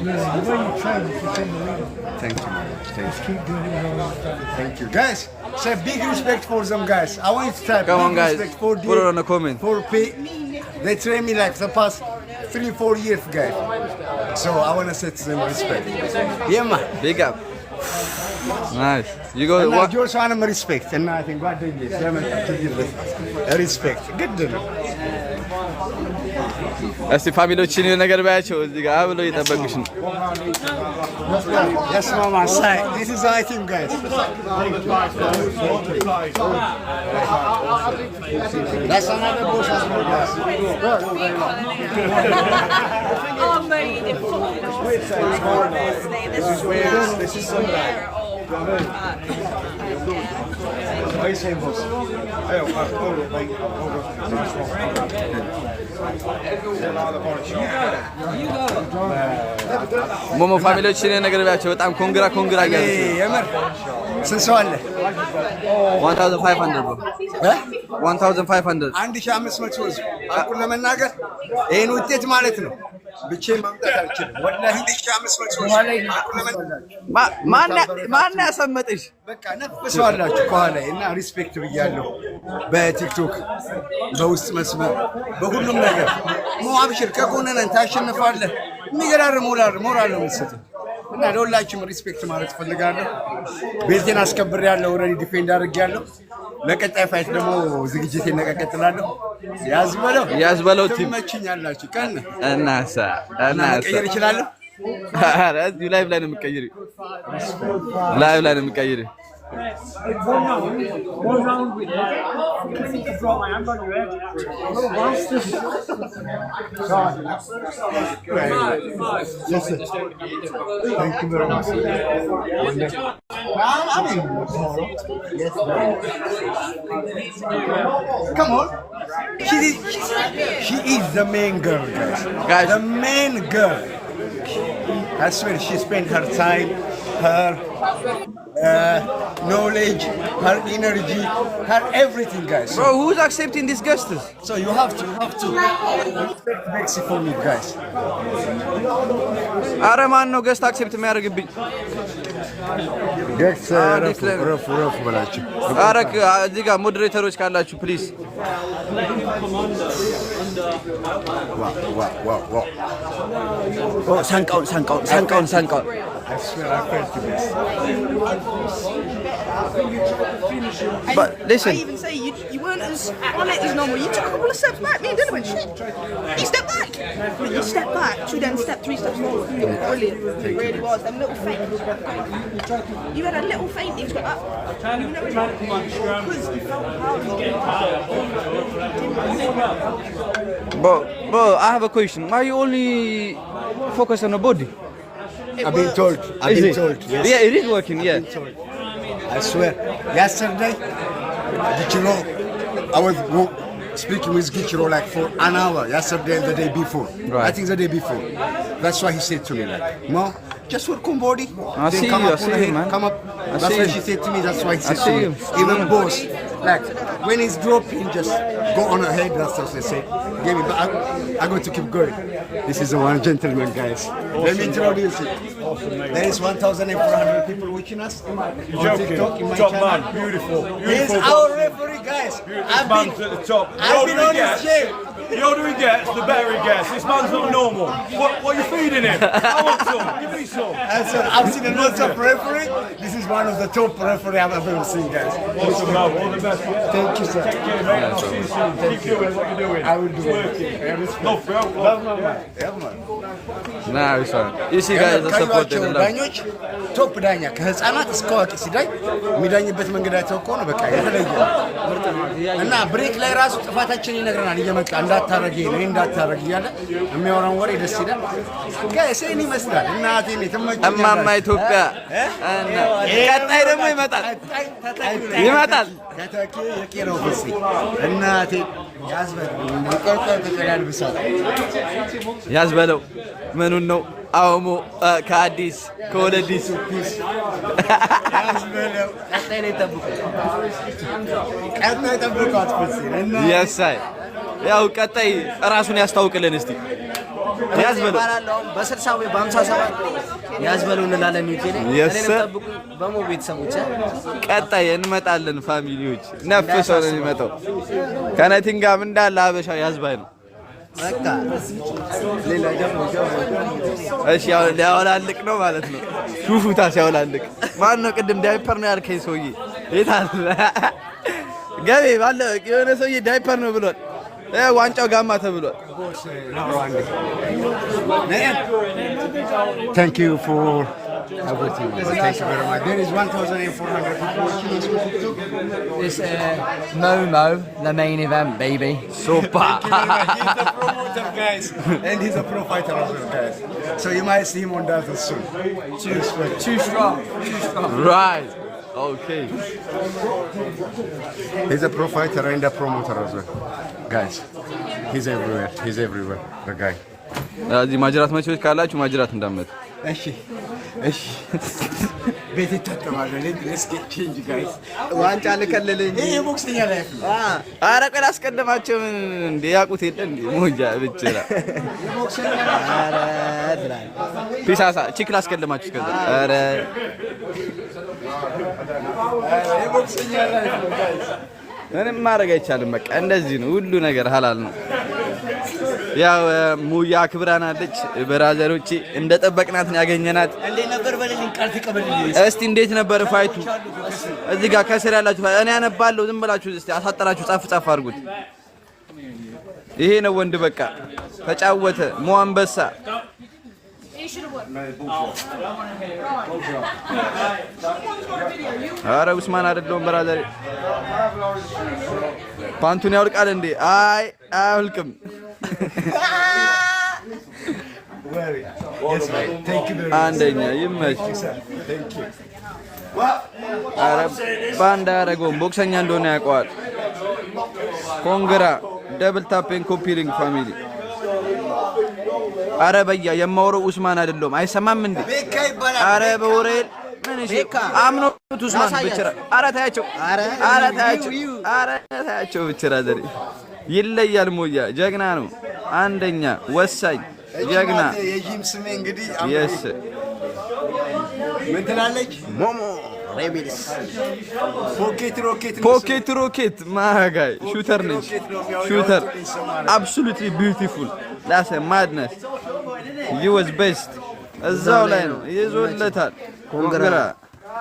Really, the way you train is unbelievable. Thank you. Just keep doing it all the time. Thank you. Guys, say big respect for them, guys. I want you to type Come big on, guys. respect for Put it on the comment. For P. They train me like the past 3-4 years, guys. So I want to say to them respect. Yeah, man. Big up. Nice. You go. And What? George Wanam respect. And I think what did this? Respect. Good to know. እስቲ ፋሚሊዎችን የሆነ ነገር ባያቸው እዚህ ጋር ብለው እየጠበቁሽ ነው። Yes, mama. Say, this is our team, guys. That's another boss as well, guys. Oh, mate, this is Sunday. What are you saying, boss? ሞሞ ፋሚሊዎችን የሆነ ነገር ባያቸው በጣም ኮንግራ እያሉ የምር ስንት ሰው አለ? 1500 ብር 1500 1500 ህዝብ አቁን ለመናገር ይሄን ውጤት ማለት ነው። ብቻዬን ማምጣት አልችልም። ወላሂ 1500 ማን ያሰመጥሽ? በቃ ነፍስ አላችሁ ከኋላ እና ሪስፔክት ብያለሁ። በቲክቶክ በውስጥ መስመር በሁሉም ነገር ሞ አብሽር ከጎንህ ነን፣ ታሸንፋለህ። የሚገራርም ሞራል ነው የምትሰጠው እና ለሁላችሁም ሪስፔክት ማለት ፈልጋለሁ። ቤቴን አስከብሬያለሁ። ኦልሬዲ ዲፌንድ አድርጌያለሁ። ለቀጣይ ፋይት ደግሞ ዝግጅቴን እቀጥላለሁ። ያዝ በለው ቲም ትመችኛላችሁ። ቀን እናሳ መቀየር እችላለሁ። ኧረ እዚሁ ላይቭ ላይ ነው የምትቀይሪው። ላይቭ ላይ ነው የምትቀይሪው። One round with it. I think I brought my hand on your head. Thank you very much. Come on. She is the main girl, guys. The main girl. I swear she spent her time, her knowledge, her energy, her everything, guys. Bro, who's accepting these guests? So you have to respect Mexico for me, guys. ኧረ ማን ነው ገስት አክሴፕት የሚያደርግብኝ? Guys, ረፍ በላችሁ። ኧረ እዚህ ጋር ሞዴሬተሮች ካላችሁ ፕሊዝ። ሳንቃውን I swear I felt this. But listen. I even say you weren't as on it as normal. You took a couple of steps back. Me and Dylan went shit. He stepped back. But you stepped back, 2 then step, 3 steps forward. It was brilliant. It really was. Them little feints. You had a little feint. He was got that. You know because you felt how. Bro, I have a question. Why you only focus on the body? I've been told. Yes. Yeah, it is working. Yeah. I swear. Yesterday, Gichiro, I was speaking with Gichiro like for an hour. Yesterday and the day before. Right. I think the day before. That's why he said to me like, "No, just work on body. I see come you. up, I see you, man. Come up." That's see why you. she said to me. That's why he said I to see me. you. Even boss, like when he's dropping, just go on ahead. That's what they say. Give me, but I'm going to keep going. This is the one gentleman, guys. Let me introduce you. There is 1,400 people watching us on TikTok in my channel. Man, beautiful. He's our referee, guys. I've been at the top. I've been on his chair. The older he gets, the better he gets. This man's not normal. What are you feeding him? I want some. Give me some. I've seen a lot of referee. This is one of the top referee I've ever seen, guys. Awesome, man. All the best. Thank you, sir. Take care, mate. I'll see you soon. Keep doing what you're doing. I will do it. Love, bro. Love, man. Yeah, man. Nah, it's fine. You see, guys, the support. ያያቸዋቸው ዳኞች ቶፕ ዳኛ ከህፃናት እስከ አዋቂ ሲዳኝ የሚዳኝበት መንገዳቸው ከሆነ በቃ የተለየ እና ብሬክ ላይ ራሱ ጥፋታችን ይነግረናል እየመጣ እንዳታረጊ ነው እንዳታረጊ እያለ የሚያወራውን ወሬ ደስ ይላል። ከሴን ይመስላል እናቴ ነው ተመቸኝ። እማማ ኢትዮጵያ እና ቀጣይ ደግሞ ይመጣል ተተኪ የቄሮ ፍሲ እናቴ ያዝበለው ምኑን ነው አውሞ ከአዲስ ከወለዲስ ያዝበለው ቀጣይ ላይ ጠብቁት ፍሲ እና ያሳይ ያው ቀጣይ ራሱን ያስታውቅልን እስቲ ያዝበለው በ60 ወይ በ57 ያዝበለው እንላለን ዩኬ ላይ እኔንም ጠብቁ በሞ ቤተሰቦች ቀጣይ እንመጣለን ፋሚሊዎች ነፍሰው ነው የሚመጣው ከነቲንጋም እንዳለ አበሻ ያዝባይ ነው በቃ ሌላ ደግሞ እሺ ያው ሊያወላልቅ ነው ማለት ነው ሹፉታ ሲያወላልቅ ማን ነው ቅድም ዳይፐር ነው ያልከኝ ሰውዬ የታል ገቤ ባለ የሆነ ሰውዬ ዳይፐር ነው ብሏል ዋንጫው ጋማ ተብሏል Thank you for everything. Thank you very much. There is 1,400 people watching us on TikTok. It's Momo, the main event, baby. Super. He's the promoter, guys, and he's a pro fighter as well, guys. So you might see him on that soon. Too strong. Right. Okay. He's a pro fighter and a promoter as well, guys. He's everywhere. The guy. እዚህ ማጅራት መቼዎች ካላችሁ ማጅራት እንዳመጡ እሺ ቤት ይታጠባል let's get change guys ዋንጫ ልከልልኝ ይሄ ቦክሰኛ ላይ ኧረ ቆይ አስቀድማቸው እንዴ ያቁት የለ እንዴ ሞጃ ብቻ ኧረ ድራይ ፒሳሳ ቺክ ላስቀድማችሁ ከዛ ኧረ ቦክሰኛ ላይ guys ምንም ማድረግ አይቻልም በቃ እንደዚህ ነው ሁሉ ነገር ሐላል ነው ያው ሙያ ክብራናለች በራዘሮቼ እንደጠበቅናት ነው ያገኘናት እንዴት ነበር በለልኝ ቃል ተቀበልልኝ እስቲ እንዴት ነበር ፋይቱ እዚህ ጋር ከስር ያላችሁ እኔ አነባለሁ ዝም ብላችሁ እስቲ አሳጠራችሁ ጻፍ አድርጉት ይሄ ነው ወንድ በቃ ተጫወተ ሞአንበሳ ኧረ ኡስማን አይደለም ብራዘር ፓንቱን ያውልቃል እንዴ አይ አያውልቅም አንደኛ ይመች ኧረ ባንዳ ያደረገውን ቦክሰኛ እንደሆነ ያውቀዋል ኮንግራ ደብል ታፔን ኮፒሊንግ ፋሚሊ ኧረ በያ የማወራው ኡስማን አይደለም አይሰማም እንዴ ኧረ በወሬል ምን እሺ አምኖት ኡስማን ብቻ ኧረ ታያቸው ብቻ ዘሪ ይለያል ሞያ ጀግና ነው አንደኛ ወሳኝ ጀግና የጂም ስሜ እንግዲህ yes ምን ትላለች ሞሞ ሬቢልስ ፖኬት ሮኬት ማጋይ ሹተር ነች ሹተር absolutely beautiful that's a madness you was best እዛው ላይ ነው ይዞለታል ኮንግራ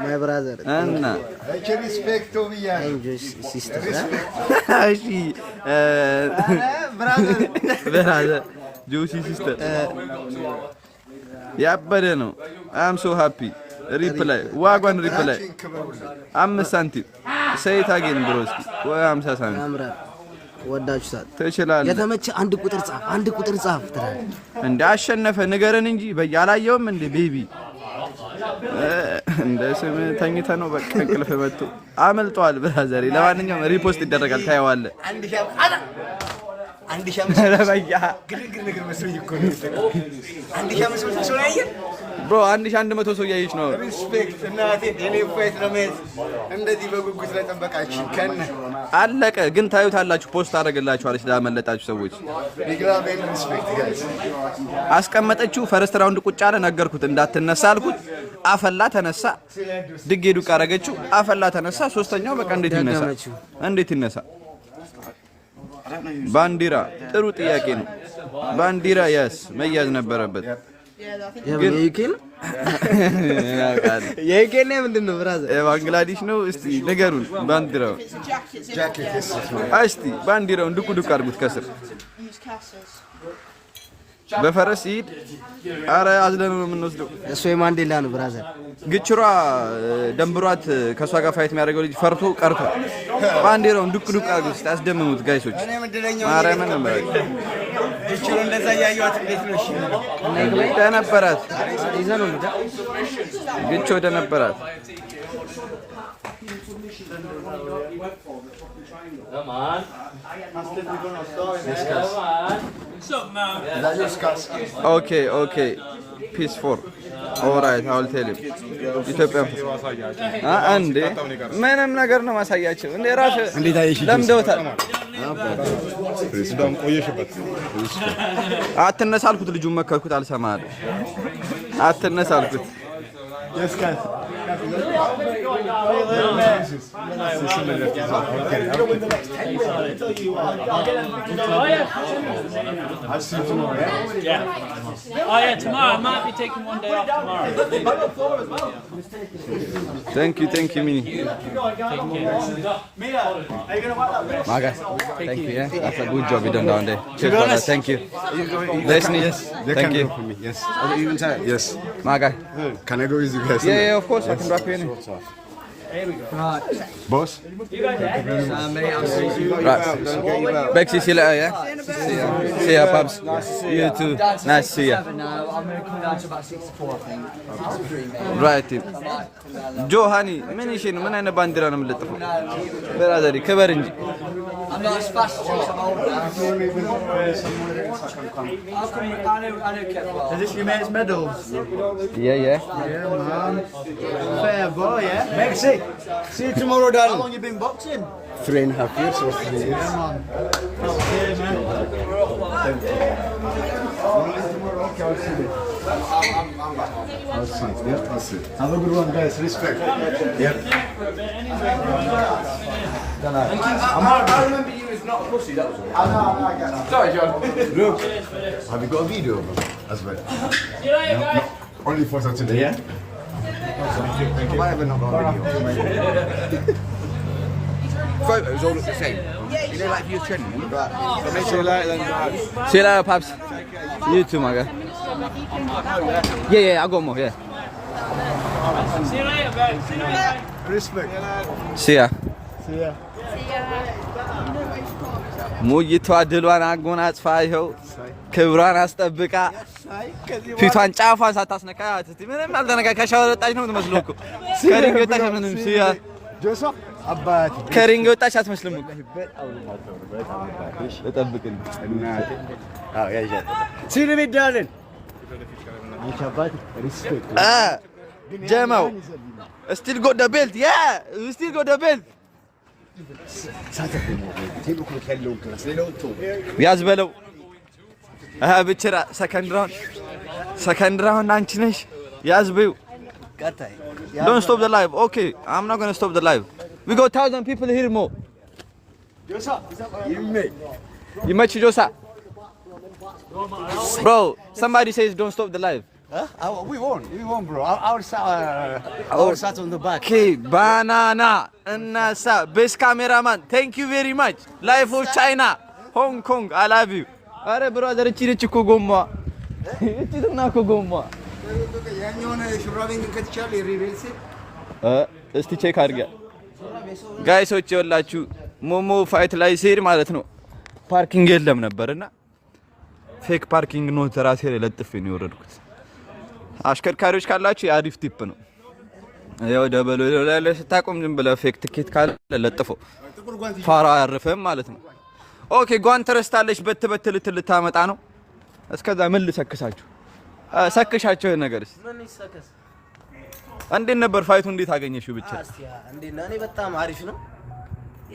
my brother እና ሪስፔክት ኦብያ sister እሺ brother ጆሲ ሲስተር ያበደ ነው I'm so happy ሪፕላይ ዋጓን ሪፕላይ 5 ሳንቲም ሰይት አገኝ ብሮስኪ ወይ 50 ሳንቲም ያምራል ወዳችሁታል ትችላለህ የተመቸ አንድ ቁጥር ጻፍ ትላለህ እንደ አሸነፈ ንገረን እንጂ በያላየውም እንደ ቤቢ እንደ ስም ተኝተ ነው በቃ እንቅልፍ መጥቶ አመልጧል ብራዘሪ ለማንኛውም ሪፖስት ይደረጋል ታየዋለህ አንድ ሻምስ ለበያ ግርግር መስሎኝ እኮ ነው አንድ ሻምስ መስሎኝ አየህ ብሮ 1100 ሰው ያይሽ ነው ሪስፔክት እናቴ እኔ ፋይት ለማየት እንደዚህ በጉጉት ለጠበቃችሁ ከነ አለቀ ግን ታዩታላችሁ ፖስት አደረግላችኋለች ላመለጣችሁ ሰዎች ቢግራቭ ኤንድ ሪስፔክት ጋይስ አስቀመጠችው ፈርስት ራውንድ ቁጭ አለ ነገርኩት እንዳትነሳ አልኩት አፈላ ተነሳ ድጌ ዱቅ አረገችው አፈላ ተነሳ ሶስተኛው በቃ እንዴት ይነሳ ባንዲራ ጥሩ ጥያቄ ነው ባንዲራ ያስ መያዝ ነበረበት ግን የኬንያ ምንድነው ብራዘር ባንግላዴሽ ነው እስቲ ነገሩን ባንዲራው እስቲ ባንዲራውን ዱቅ አድርጉት ከስር በፈረስ ይሄድ አረ አዝለን ነው የምንወስደው እሱ የማንዴላ ነው ብራዘር ግችሯ ደምብሯት ከሷ ጋር ፋይት የሚያደርገው ልጅ ፈርቶ ቀርቶ ባንዲራውን ዱቅ ዱቅ አድርገው ሲያስደምሙት ጋይሶች ማርያምን ነው ግችሩ እንደዛ ያያዩት እንዴት ነው እሺ ደነበራት ግቾ ደነበራት Come on. What's up, man? Okay. Peace 4. All right, I will tell him. ኢትዮጵያ አንዴ ምንም ነገር ነው ማሳያቸው እንደ ራስ ለምደውታል ፕሬዝዳንት ቆየሽበት አትነሳልኩት ልጁን መከርኩት አልሰማል አትነሳልኩት Oh yeah, tomorrow I might be taking one day off tomorrow. Thank you, Mini. Maga, thank you. Yeah, that's a good job you done down there. Cheers, brother. Thank you. Leslie, thank you. Yes. Yes. Maga, Can I go with you guys? yeah, of course I can wrap you in. Here we go. Boss? Mate, I'll see you. Right. Bexy, see you later, yeah? See ya, Pubs. You too. Nice to see ya. Now, I'm going to come down to about 64, I think. Right. Joe, honey, ምን እሺ ነው ምን አይነት ባንዲራ ነው የምለጥፈው? በራዘሪ ክበር እንጂ I'm not as fast as I'm old now. I know kept well. Is this your mate's medals? Yeah. Yeah, man. Fair boy, yeah? Mexi, see you tomorrow, darling. How long you been boxing? 3.5 years or 3 years. Yeah, man. Okay, man. Okay, I'll see you. I'll see. Have a good one, guys. Respect. Yep. I remember you as not a pussy, that was all. I know, I get that. Sorry, John. Look, have you got a video of them as well? No, only for today. Yeah. I haven't got a video. Photos all look the same. You know, like if you're trending, but make sure you like them. See you later, Pubs. You too, my guy. Yeah, I'll go more, yeah. See you later, babe. See you later. Respect. See ya. See ya. ሙይቷ ድሏን አጎናጽፋ ይኸው ክብሯን አስጠብቃ ፊቷን ጫፏን ሳታስነካት እስቲ ምንም አልተነካ ከሻወር ወጣች ነው የምትመስለው እኮ ከሪንግ ወጣች ምንም ሲያ ጆሳ አባቴ ከሪንግ ወጣች አትመስልም እኮ ተጠብቅኝ እናቴ አዎ ያያል ሲል ቢዳልን ይቻባት ሪስፔክት ጀማው still got the belt still got the belt ያዝ በለው ብችራ ሰከንድ ራውንድ አንቺ ነሽ ያዝ በይው ቀጣይ don't stop the live okay I'm not going to stop the live we got 1000 people here more ጆሳ you much Josa bro somebody says don't stop the live We won, bro. Our sat on the back. Okay, banana and best cameraman. Thank you very much. Live of China, Hong Kong. I love you. Are brother, እቺ ጎማ እቺ ደና ጎማ ያኛውን ሹራቤን ከተቻለ ሪሬልስ እስቲ ቼክ አድርጋ ጋይሶች ይወላችሁ ሞሞ ፋይት ላይ ሲሄድ ማለት ነው ፓርኪንግ የለም ነበርና ፌክ ፓርኪንግ ነው ተራሴ ላይ ለጥፌ ነው የወረድኩት አሽከርካሪዎች ካላችሁ የአሪፍ ቲፕ ነው ያው ደበሎ ላይ ስታቆም ዝም ብለህ ፌክ ትኬት ካለ ለጥፎ ፋራ ያርፈም ማለት ነው ኦኬ ጓንት ረስታለች በትበትልት ልታመጣ ነው እስከዛ ምን ልሰክሳችሁ ሰክሻቸው ነገርስ ምን ይሰከስ እንዴት ነበር ፋይቱ እንዴት አገኘሽው ብቻ እንዴት ነው እኔ በጣም አሪፍ ነው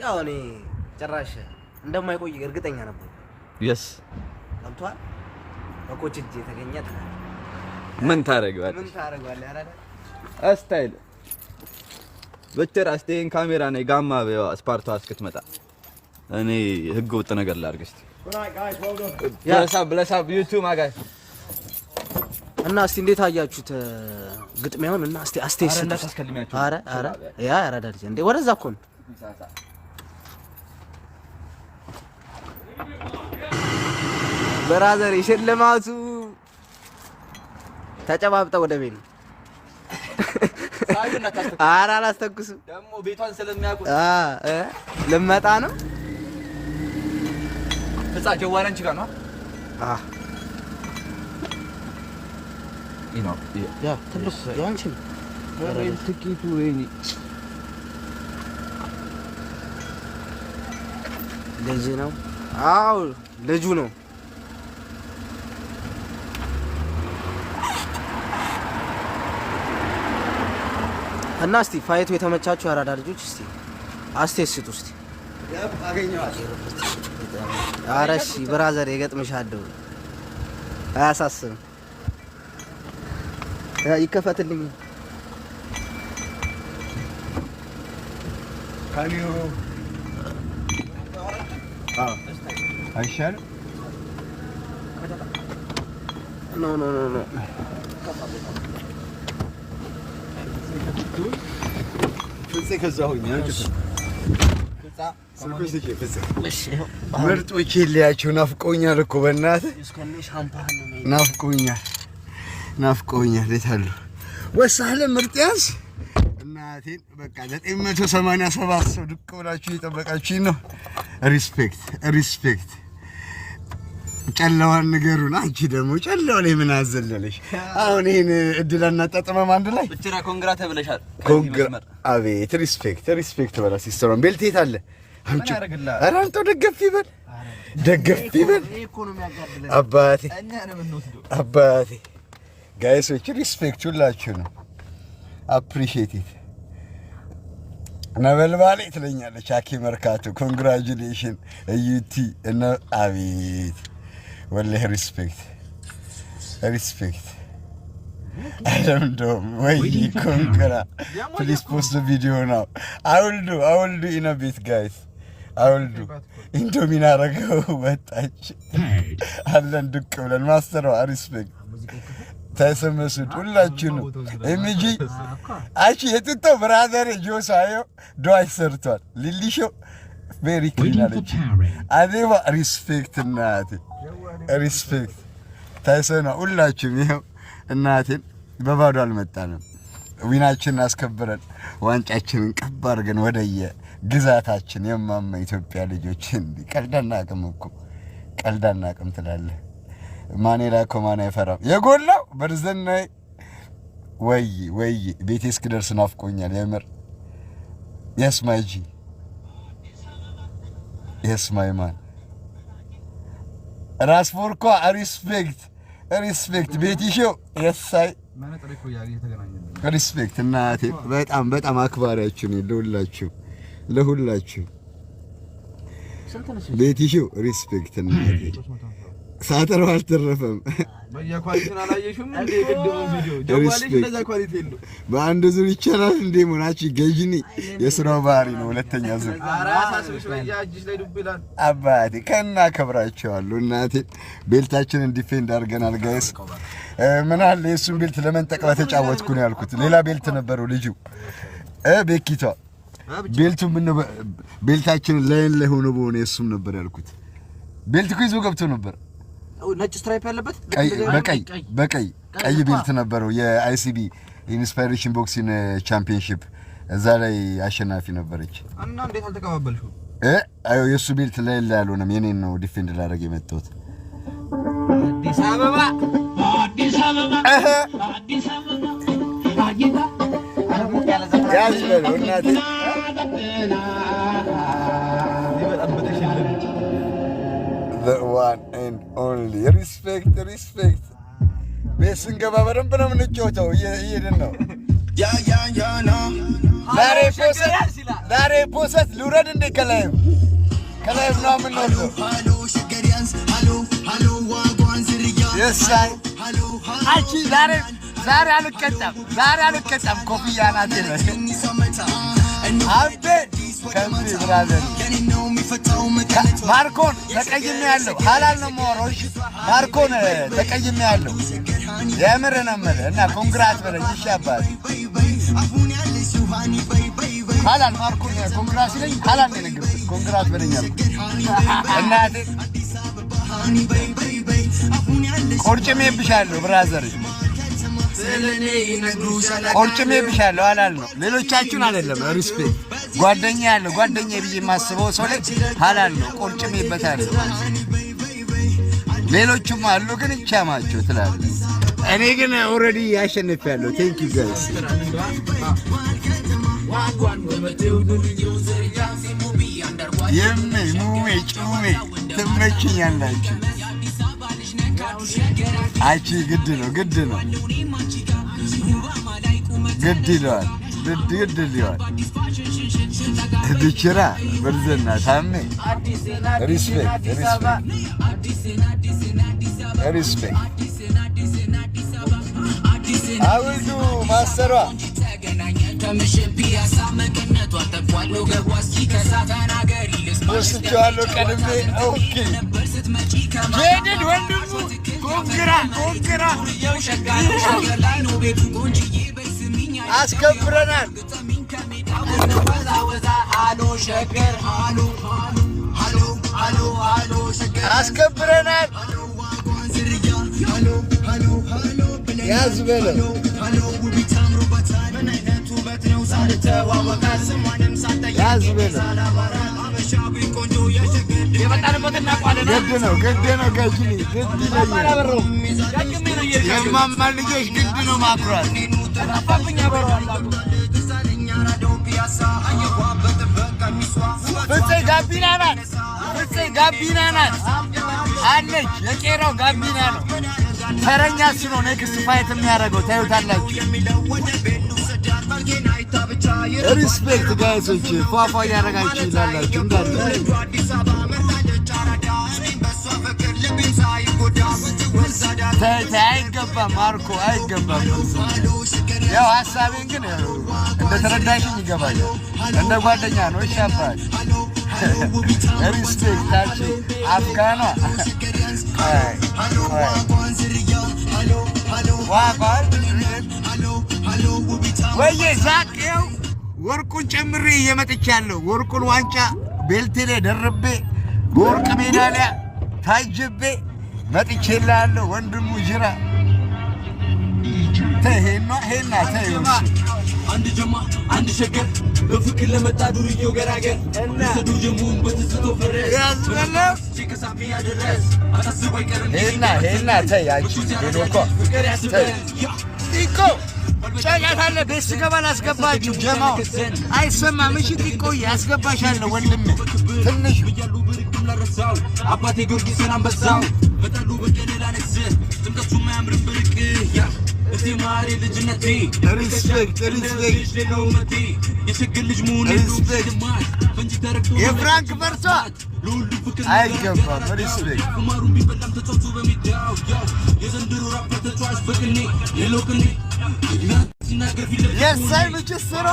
ያው እኔ ጭራሽ እንደማይቆይ እርግጠኛ ነበር yes አንቷል በኮች እጅ የተገኘ ምን ታረጋለህ አራዳ ስታይል በተራ ስቴን ካሜራ ነው ጋማ በው ስፓርታ እስክትመጣ እኔ ህግ ወጥ ነገር ላርግ እስቲ ብለሳ ዩቲዩብ ማጋይ እና እስቲ እንዴት አያችሁት ግጥሚያውን እና እስቲ አስተያየት አረ ያ አራዳ ልጅ እንዴ ወደዛ እኮ ነው ብራዘር ሽልማቱ ተጨባብጠው ወደ ቤት ነው። ኧረ አላስተኩስም ደግሞ ቤቷን ስለሚያውቁት ልመጣ ነው። ፍጻ ጀዋሪ አንቺ ጋር ነው? ነው ያ ትልስ ያንቺ ትኬቱ ወይኔ ልጅ ነው። አዎ ልጁ ነው። እና እስቲ ፋይቱ የተመቻችሁ አራዳ ልጆች እስቲ አስቴት ስጡ እስቲ። ኧረ እሺ ብራዘር ይገጥምሻለሁ አያሳስብም። ይከፈትልኝ ካኒዮ አይሻልም? ኖ ኖ ኖ ኖ ፍፄ ከዛ ሆኜ ምርጦቼ ሊያቸው ናፍቆኛል እኮ በእናትህ ናፍቆኛል። የት አሉ ወሳለ ምርጥያስ እናቴን በቃ 987 ሰው ድቅ ብላችሁ እየጠበቃችሁኝ ነው። ሪስፔክት ጨለዋን ንገሩን። አንቺ ደግሞ ጨለዋ ላይ ምን አዘለለሽ? አሁን ይሄን እድል አናጣጥመም አንድ ላይ ብቻ ኮንግራ ተብለሻል። አቤት ሪስፔክት በላ ሲስተሯን ቤልት የት አለ? አንቺ ኧረ አንተው ደገፍ ይበል አባቴ ጋይሶች ሪስፔክት ሁላችሁ ነው። አፕሪሺየት ኢት ነበልባሌ ትለኛለች አኪ መርካቶ ኮንግራቹሌሽን እዩቲ እና አቤት ወላሂ ሪስፔክት አይደለም ወይ ኮንግራ ፕሊዝ ፖስት ቪዲዮ ነው አውልዱ ኢን አ ቢት ጋይስ አውልዱ ኢንዶሚና ረገው ወጣች አለን ድቅ ብለን ማስተር ሪስፔክት ተሰመስድ ሁላችሁ ነው። ኤምጂ አቺ የጥቶ ብራዘር ጆሳዮ ዶይ ሰርቷል። ሊሊሾ ቬሪ ክሊን አለች። አዴባ ሪስፔክት እናቴ ሪስፔክት ተሰና ሁላችሁም ይኸው እናቴን በባዶ አልመጣንም። ዊናችንን አስከብረን ዋንጫችንን ቀብ አድርገን ወደየ ግዛታችን የማማ ኢትዮጵያ ልጆች ቀልዳና አቅም ትላለህ። ማኔላ ኮማና ይፈራም የጎላው በርዘናይ ወይ ቤቴ እስክደርስ ናፍቆኛል የምር የስማይ ማን ራስፎርኮ ሪስፔክት ቤቲሾ የሳይ ሪስፔክት እናቴ በጣም አክባሪያችሁ ነኝ ለሁላችሁ ቤቲሾ ሪስፔክት እናቴ ሳተረው አልተረፈም። በየኳሊቲን አላየሽም እንዴ? ቅድሙ ቪዲዮ ጀዋሊሽ እንደዛ ኳሊቲ የለው። በአንድ ዙር ይቻላል እንዴ? ሞናቺ ገጅኒ የስራው ባህሪ ነው። ሁለተኛ ዙር አራሳስሽ በያጅሽ ላይ ዱብ ይላል። አባቴ ከና ከብራቸዋለሁ እናቴ ቤልታችንን ዲፌንድ አድርገናል ጋይስ። ምን አለ የሱን ቤልት ለመንጠቅ በተጫወትኩ ነው ያልኩት። ሌላ ቤልት ነበረው ልጁ ቤኪቷ ቤልቱ ምን ነው ቤልታችንን ላይ ሆኖ በሆነ የሱም ነበር ያልኩት። ቤልት እኮ ይዞ ገብቶ ነበር። ነጭ ስትራይፕ ያለበት በቀይ ቤልት ነበረው የአይሲቢ ኢንስፓይሬሽን ቦክሲንግ ቻምፒዮንሺፕ እዛ ላይ አሸናፊ ነበረች። እና እንዴት አልተቀባበልሽው? የሱ ቤልት ላይ ያልሆነም የኔን ነው ዲፌንድ ላደርግ የመጣሁት። አዲስ አበባ ያዝ በለው እናቴ the one and only respect ቤስንገባ በደንብ ነው የምንጫወተው። እየሄድን ነው። ዛሬ ፖሰት ልውረድ እንደ ከላይም ነው የምንወርደው። የሳይ አንቺ ዛሬ አልቀጣም ኮፍያ ናት አቤ ከዚህ ብራዘር ማርኮን ተቀይሜ ያለው ሐላል ነው የማወራው። እሺ ማርኮን ተቀይሜ ያለው የምር ነው የምልህ እና ኮንግራት በለኝ። እሺ አባቴ ሐላል ማርኮን ኮንግራት ሲለኝ ሐላል ነው የነገርኩት። ኮንግራት በለኝ አልኩት እናቴ ቆርጭሜብሻለሁ ብራዘር ቆርጭሜብሻለሁ አላልነው ሌሎቻችሁን አይደለም ሪስፔክት ጓደኛ ያለው ጓደኛ ብዬ የማስበው ሰው ላይ ሐላል ነው ቆርጭሜበታለሁ ሌሎችም አሉ ግን ይቻማቸው ትላለህ እኔ ግን ኦሬዲ ያሸንፋለሁ ቴንክ ዩ ጋይስ የምን ሙሜ ጩሜ ትመችኛላችሁ አቺ ግድ ነው ግድ ይለዋል ድችራ በርዘና ታሜ ሪስፔክት አውዱ ማሰሯ ወስቻለሁ ቀድሜ ኦኬ ጄድን ወንድሙ ኮንግራ አስከብረናል አስከብረናል ያዝ በለው ያዝ በለው ግድ ነው ጋጅኒ ግድ ነው የማማ ልጆች ግድ ነው ማኩራት ፍፄ ጋቢና ናት አለች የቄራው ጋቢና ነው ተረኛ ስኖ ኔክስት ፋይት የሚያደርገው ታዩታላችሁ ሪስፔክት ጋይሶች ፏፏ ያደረጋችሁ ይላላችሁ እንዳለ አይገባም ማርኮ አይገባም ያው ሐሳቤን ግን እንደተረዳሽኝ ይገባኛል እንደ ጓደኛ ነው እሺ አባል ሪስፔክት ታች አፍጋኗ ዋባል ወዬ ዛቄው ወርቁን ጨምሬ እየመጥቻለሁ ወርቁን ዋንጫ ቤልቴ ላይ ደርቤ በወርቅ ሜዳሊያ ታጅቤ መጥቼልሃለሁ ወንድሙ ጅራ ተሄና ተይው አንድ ጀማ አንድ ሸገር በፍቅር ለመጣ ዱርዬው ገራገር ሰዱ ጀሙን በትዝቶ ፍሬ ያዝበለው ሲከሳፊያ ድረስ አታስቦ ይቀርም ሄና ተይ አንቺ ሄዶኮ ተይ ቲኮ ጫጫታለ ቤት ስገባ ላስገባችሁ ጀማው አይሰማም እሺ ቲኮ ያስገባሻለሁ ወንድሜ ትንሽ ለረሳው አባቴ ጊዮርጊስን አንበሳው በጠሉ በቀለላ ነክስ ጥምቀቱ ማያምር ብርቅ ያ እቲ ማሪ ልጅነቴ ሪስፔክት ለሎመቴ የሽግል ልጅ ሙሉ ሪስፔክት ፈንጂ ተረክቶ የፍራንክ በርቷ ሉሉ ፍቅር አይገባም ሪስፔክት ኩማሩን ቢበላም ተጫውቶ በሚዳው ያው የዘንድሮ ራፕ ተጫዋች በቅኔ የሎቅኔ የሳይ ምጭስራ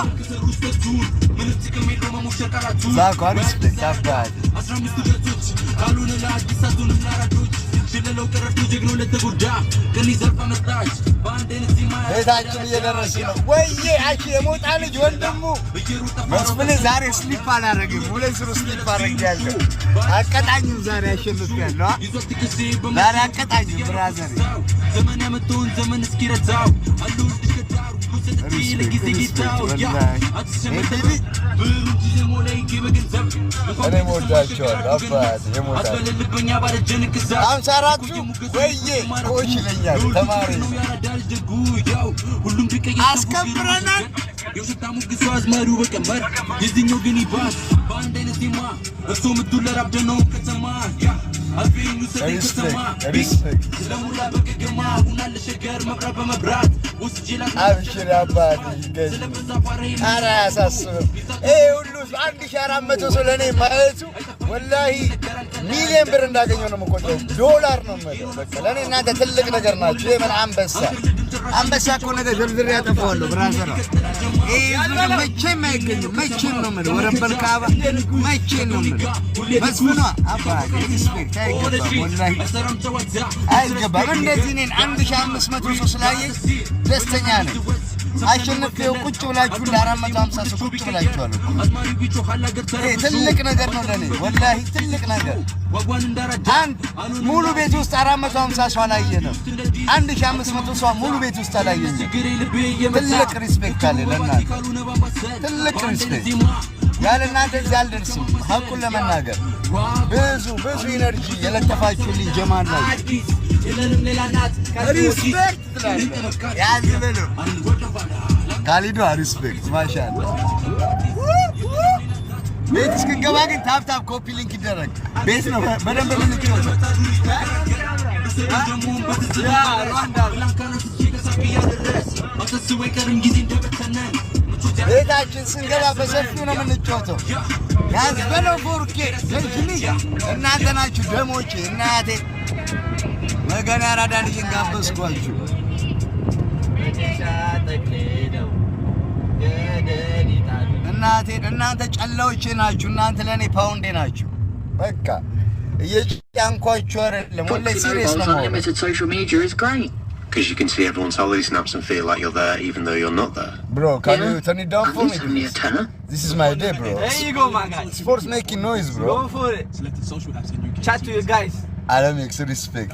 ዛኳ ሪስፔክት አባል 15 ገጾች ቃሉን ለአዲስ አቱን እናራዶች ሽለለው ቀረቱ ጀግኖ ለተጎዳ ቀኒ ዘርፋ መጣች ባንዴን ሲማ ቤታችን እየደረስን ነው ወይዬ አቺ የሞጣ ልጅ ወንድሙ መስፍኔ ዛሬ ስሊፕ አላረግም ሁለት ዙር ስሊፕ አረጋለሁ አቀጣኝም ዛሬ አሸንፌያለሁ ዛሬ አቀጣኝም ብራዘር ዘመን ያመጣውን ዘመን እስኪረታው አሉ ልጅከታሩ ለጊዜ ጌታው ያ አትሰመተኝ እኔ ሞዳቸዋለሁ አባት የሞዳ አምሳራቱ ወይዬ ኮች ይለኛል ተማሪ አስከብረናል የውሸታሙ ግሶ አዝመሪው በቀመር የዚህኛው ግን ይባስ በአንድ አይነት ዜማ እርሶ ምዱን ለራብደነው ከተማ አልፌኙ ሰዴ ከተማ ስለሙላ በቀገማ ሁና ለሸገር መብራት በመብራት አብሽር አባቴ ገዝ ኧረ አያሳስብም ይሄ ሁሉ 1400 ሰው ለእኔ ማየቱ ወላሂ ሚሊዮን ብር እንዳገኘው ነው የምቆጥረው ዶላር ነው የምልህ በቃ ለእኔ እናንተ ትልቅ ነገር ናችሁ ይሄ ምን አንበሳ እኮ ነገር ዝርዝር ያጠፋዋለሁ ብራዘር ይሄ መቼም አይገኝም መቼም ነው የምልህ ወረበል ካባ መቼም ነው የምልህ መስፍኗ አባቴ ሪስፔክት አይገባም ወላሂ አይገባም እንደዚህ እኔን 1500 ሰው ስላየኝ ደስተኛ ነኝ አሸንፌው ቁጭ ብላችሁ ለ450 ሰው ቁጭ ብላችኋል። ትልቅ ነገር ነው ለኔ ወላሂ ትልቅ ነገር። አንድ ሙሉ ቤት ውስጥ 450 ሰው አላየንም። 1500 ሰው ሙሉ ቤት ውስጥ አላየንም። ትልቅ ሪስፔክት አለ ለእናንተ ትልቅ ሪስፔክት። ያለ እናንተ እዚህ አልደርስም። ሀቁን ለመናገር ብዙ ኢነርጂ የለጠፋችሁልኝ ጀማል ናችሁ። ሪስፔክት ትላለህ ያዝበሉ ካሊዶ ሪስፔክት ማሻአላ። ቤት እስክንገባ ግን ታፕ ኮፒ ሊንክ ይደረግ። ቤት ነው በደንብ የምንጫወተው። ቤታችን ስንገባ በሰፊው ነው የምንጫወተው። ያዝበለው ፎርኬ እናንተ ናችሁ ደሞቼ እናቴ ወገን ያራዳ ልጅን ጋበዝኳችሁ። እናንተ ጨላዎቼ ናችሁ። እናንተ ለእኔ ፓውንዴ ናችሁ። በቃ እየጫንኳችሁ አይደለም ወላሂ ሲሪየስ ነው። Unlimited social media is great. Because you can see everyone's holiday snaps and feel like you're there even though you're not there. Bro, can you turn it down for me? Only a tenner. This is my day, bro. There you go, my guy. Sports making noise, bro. Go for it. Chat to you guys. I don't make respect.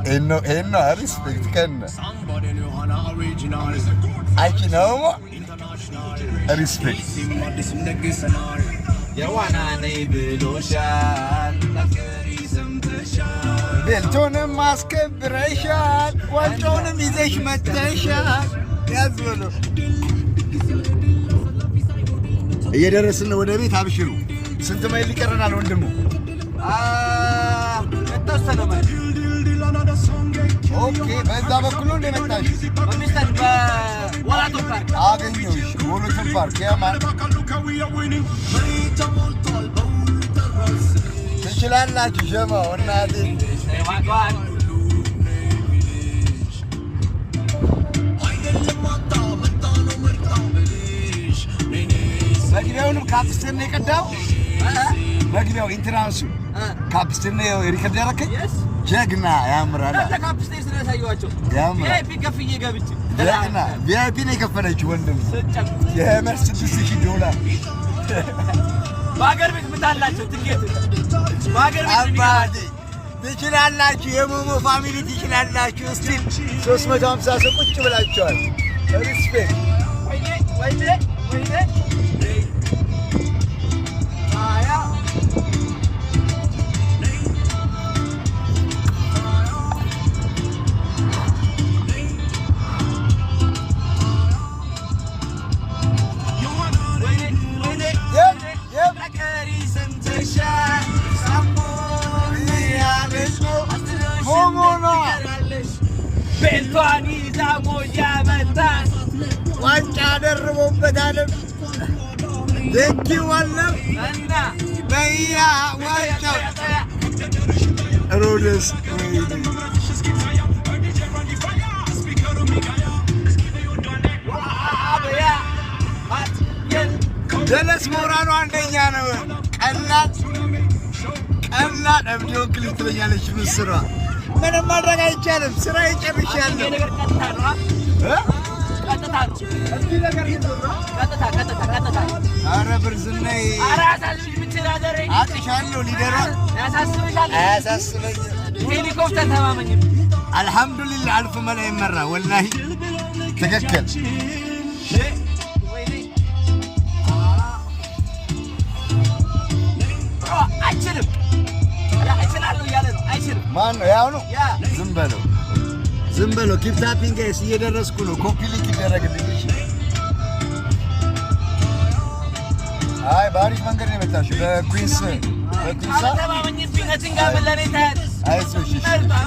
Ain't no respect, can I can know respect. ቤልቶንም አስከብረሻል፣ ዋንጫውንም ይዘሽ መጥተሻል። ያዝበሉ እየደረስን ወደ ቤት አብሽሩ። ስንት ማይል ይቀረናል ወንድሙ? የተወሰነ ማይል። ኦኬ በዛ በኩል ነው እንደመጣሽ? በሚስተር በወላቶ ፓርክ አገኘሁሽ። ወላቶ ፓርክ ያማን ትችላላችሁ ጀማው እናቴ መግቢያውንም ካፕስትን ነው የቀዳው። መግቢያው ኢንትራንሱ ካፕስትን ነው ሪከርድ ያደረከኝ። ጀግና ያምራል። ካፕስቴን ስለያሳየኋቸው ቪአይፒ ከፍዬ ገብቼ ጀግና ቪአይፒ ነው የከፈለችው ወንድም የመርስ $6,000 በሀገር ቤት ምታላቸው ትኬት በሀገር ቤት አባቴ ትችላላችሁ። የሞሞ ፋሚሊ ትችላላችሁ። እስቲ 350 ሰው ቁጭ ብላችኋል። ሪስፔክት ወይኔ ቤቷን ይዛ ሞያ መጣ ዋንጫ ደርቦበታል። ደንኪው አለም እና በያ ዋንጫው ሮደስ ጀለስ ሞራሉ አንደኛ ነው። ቀላል እብዲዮ ክሊፕ ትለኛለች ምስሯ። ምንም ማድረግ አይቻልም። ስራ ይጨርሻለሁ። ቀጥታ ነው። ኧረ ብርዝናዬ አቅሻለሁ። ሊደሯ አያሳስበኝም። ሄሊኮፕተር ተማመኝ። አልሐምዱሊላህ አልፍ መላ ይመራ ወላሂ ትክክል። አይችልም እችላለሁ እያለ ነው። አይችልም። ማን ነው? ያው ነው። ዝም በለው ኪፕ ታፒንግ ጋይስ። እየደረስኩ ነው። ኮፒ ሊንክ ይደረግልኝ። አይ በአሪፍ መንገድ ነው የመጣሽው። በኩዊንስ ተማመኝብኝ። ከትንጋ ብለኔታል አይዞሽ።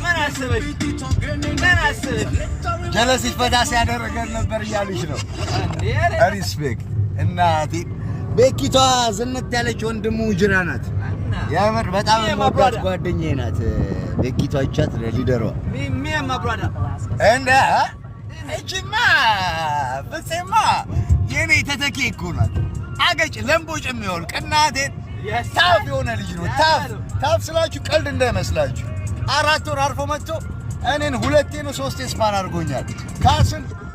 ምን አስበሽ ጀለስ ይፈታ ሲያደረገን ነበር እያሉሽ ነው። ሪስፔክት እናቴ። ቤኪቷ ዝንት ያለች ወንድሙ ጅራ ናት። ያምር በጣም የምወዳት ጓደኛዬ ናት። ቤኪቷ ይቻት ሊደሯ ሚያማ ብራዳ እንደ እቺማ ፍፄማ የኔ ተተኪ እኮ ናት። አገጭ ለምቦጭ የሚሆን ቅናቴን ታፍ የሆነ ልጅ ነው። ታፍ ስላችሁ ቀልድ እንዳይመስላችሁ። 4 ወር አርፎ መጥቶ እኔን 2 ነው 3 ስፓር አድርጎኛል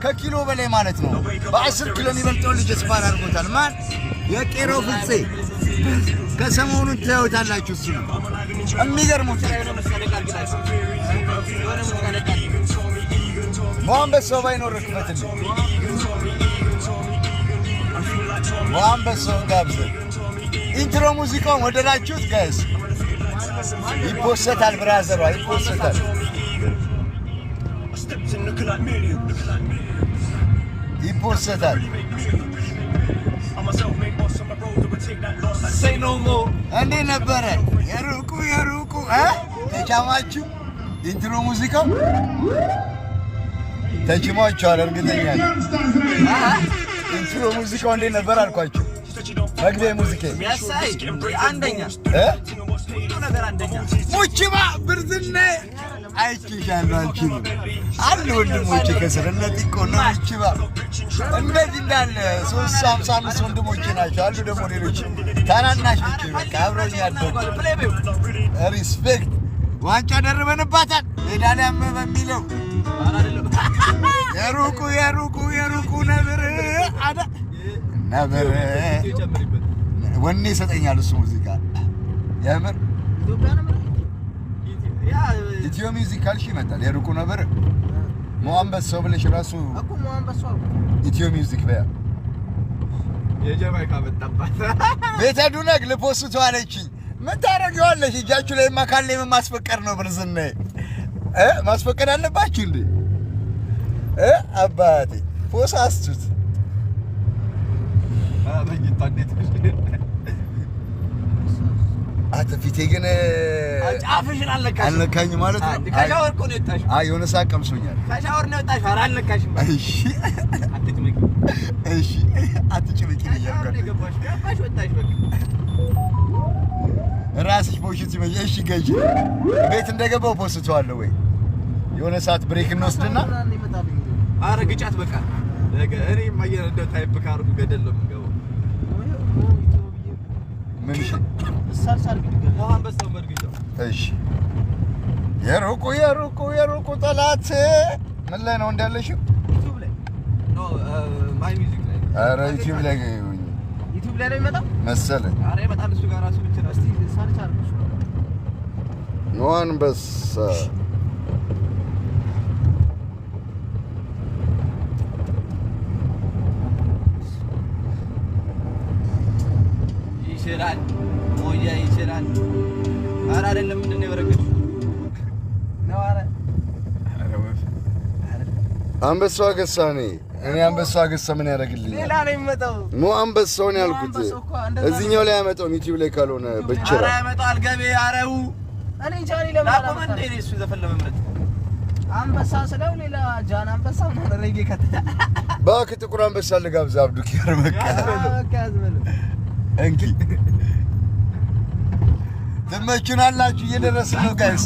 ከኪሎ በላይ ማለት ነው በ10 ኪሎ የሚበልጠው ልጅ ስፓር አድርጎታል ማን የቄሮ ፍፄ ከሰሞኑ ታዩታላችሁ እሱ የሚገርም ሞአንበሳው ባይኖር ክፈትልኝ ሞአንበሳው ጋብዘ ኢንትሮ ሙዚቃውን ወደዳችሁት ጋይስ ይፖሰታል ብራዘሯ ይፖሰታል ይፖሰታል Say no more እንዴ ነበረ የሩቁ ተቻማችሁ ኢንትሮ ሙዚቃው ተችማችኋል እርግጠኛ ነኝ ኢንትሮ ሙዚቃው እንዴ ነበር አልኳችሁ መግቢያ ሙዚቃ ያሳይ አንደኛ ነገር አንደኛ ሙቺባ ብርዝነ አይቺሻለሁ አልችልም አሉ ወንድሞቼ ከስርነት እኮ ነው ሙቺባ እንደዚህ እንዳለ 355 ወንድሞቼ ናቸው አሉ ደግሞ ሌሎች ታናናሾች በቃ አብረውኝ ያደጉ ሪስፔክት ዋንጫ ደርበንባታል ሜዳሊያ በሚለው የሩቁ ነብር አዳ ነብር ወኔ ይሰጠኛል እሱ ሙዚቃ የምር ኢትዮ ሚውዚክ ካልሽ ይመጣል የሩቁ ነብር ሞአንበሳው ብለሽ ራሱ እኮ ሞአንበሳው ኢትዮ ሚውዚክ በያ የጀማይካ መጣባት ቤተ ዱነግ ልፖስቱ አለችኝ ምን ታረጊዋለሽ እጃችሁ ላይ ማካለ ማስፈቀር ነው ብርዝነ ማስፈቀድ አለባችሁ እንዴ አባቴ ፖሳስቱት አትፊቴ ግን አጫፍሽን አልነካኝ ማለት ነው ከሻወር እኮ ነው የወጣሽ የሆነ ሰዓት ቀምሶኛል ከሻወር ነው የወጣሽ አልነካሽም እሺ አትጭብቂ ገባሽ ወጣሽ በቃ ራስሽ ቦሽት ይመሽ እሺ ገጂ ቤት እንደገባው ፖስተዋለሁ ወይ የሆነ ሰዓት ብሬክ እንወስድና አረ ግጫት በቃ እኔ ማየር እንደ ታይፕ ካርጉ ገደል ነው የምገባው ምን እሺ ሳርሳር ግድገ ሞአንበሳው መርግጫው እሺ የሩቁ ጠላት ምን ላይ ነው እንዳለሽ ዩቲዩብ ላይ ኖ ማይ ሚውዚክ ላይ አረ ዩቲዩብ ላይ ነው የሚመጣው መሰለኝ አረ በጣም እሱ ጋር ራሱ ብቻ እስቲ ሳርች አርኩሽ ሞአንበሳ ይችላል ሞያ ይችላል አረ አይደለም ምንድነው የበረከት ነው አረ አንበሳው ገሳኔ እኔ አንበሳው ገሳ ምን ያደርግልኝ ሌላ ነው የሚመጣው ሞአንበሳውን ያልኩት እዚህኛው ላይ ያመጣው ዩቲዩብ ላይ ካልሆነ ብቻ አረ ያመጣል ገቤ አረው እኔ ጃኒ ለማለት ነው እንዴ እሱ ዘፈን ለመምረጥ አንበሳ ስለው ሌላ ጃን አንበሳ ማለት ረጌ ከተ ባክ ጥቁር አንበሳ ልጋብዛ አብዱ ኪያር በቃ እንኪ ተመችናላችሁ እየደረስን ነው ጋይስ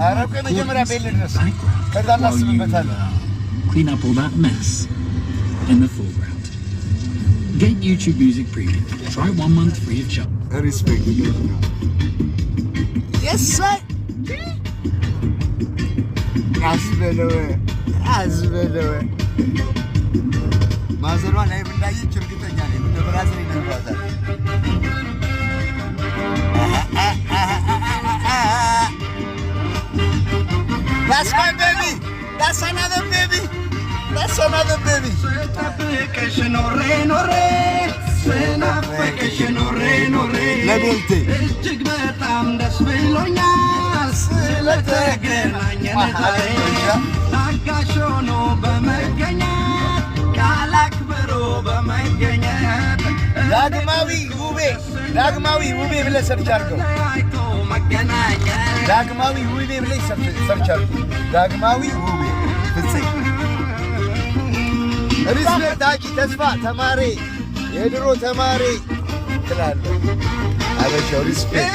አረ ከመጀመሪያ ቤል ድረስ ከዛ እናስብበታለን clean up all that mess in the foreground. Get YouTube Music Premium. Try 1 month free of charge. Respect you. Yes sir. አዝበለወ ማዘሯ ላይ እንዳየች እርግጠኛ ነኝ በብራዘር ይነግራታል That's my baby. That's another baby. That's another baby. Lebelte. ዳግማዊ ውቤ ብለህ ሰርች አድርገው ዳግማዊ ውቤ ብለህ ሰርች አድርገው ዳግማዊ ውቤ ፍፄ ሪስፔክት ታቂ ተስፋ ተማሪ የድሮ ተማሪ ትላለህ አበሻው ሪስፔክት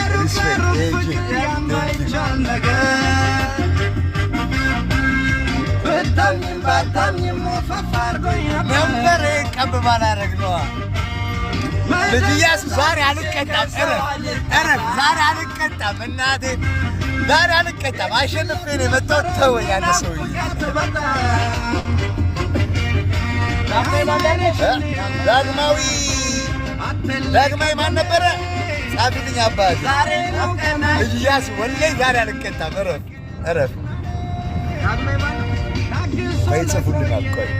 ነበር ቀብ ባላረግ ነዋ ልጅያስ ዛሬ አልቀጣም እረፍ ዛሬ አልቀጣም እናቴ ዛሬ አልቀጣም አሸንፌ ነው የመጣሁት ተወኝ አንተ ሰውዬ ዳግማዊ ማን ነበረ ጻፍልኝ አባቴ እያስ ወላሂ ዛሬ አልቀጣም እረፍ አይጽፉልናል ቆይ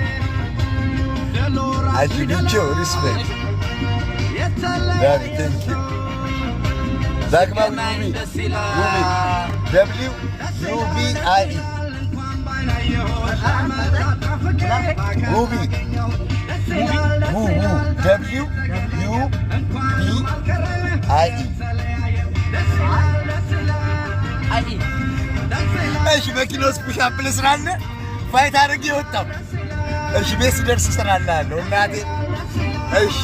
አጅልጆ ሪስፔክት ዳቪ ቴንክ ዩ ዳግማዊ WUBIE ሙቢ እሺ መኪና ውስጥ ፑሻፕ ልስራለ ፋይት አድርጌ ወጣሁ እሺ ቤት ስደርስ እሰራልሃለሁ እናቴ እሺ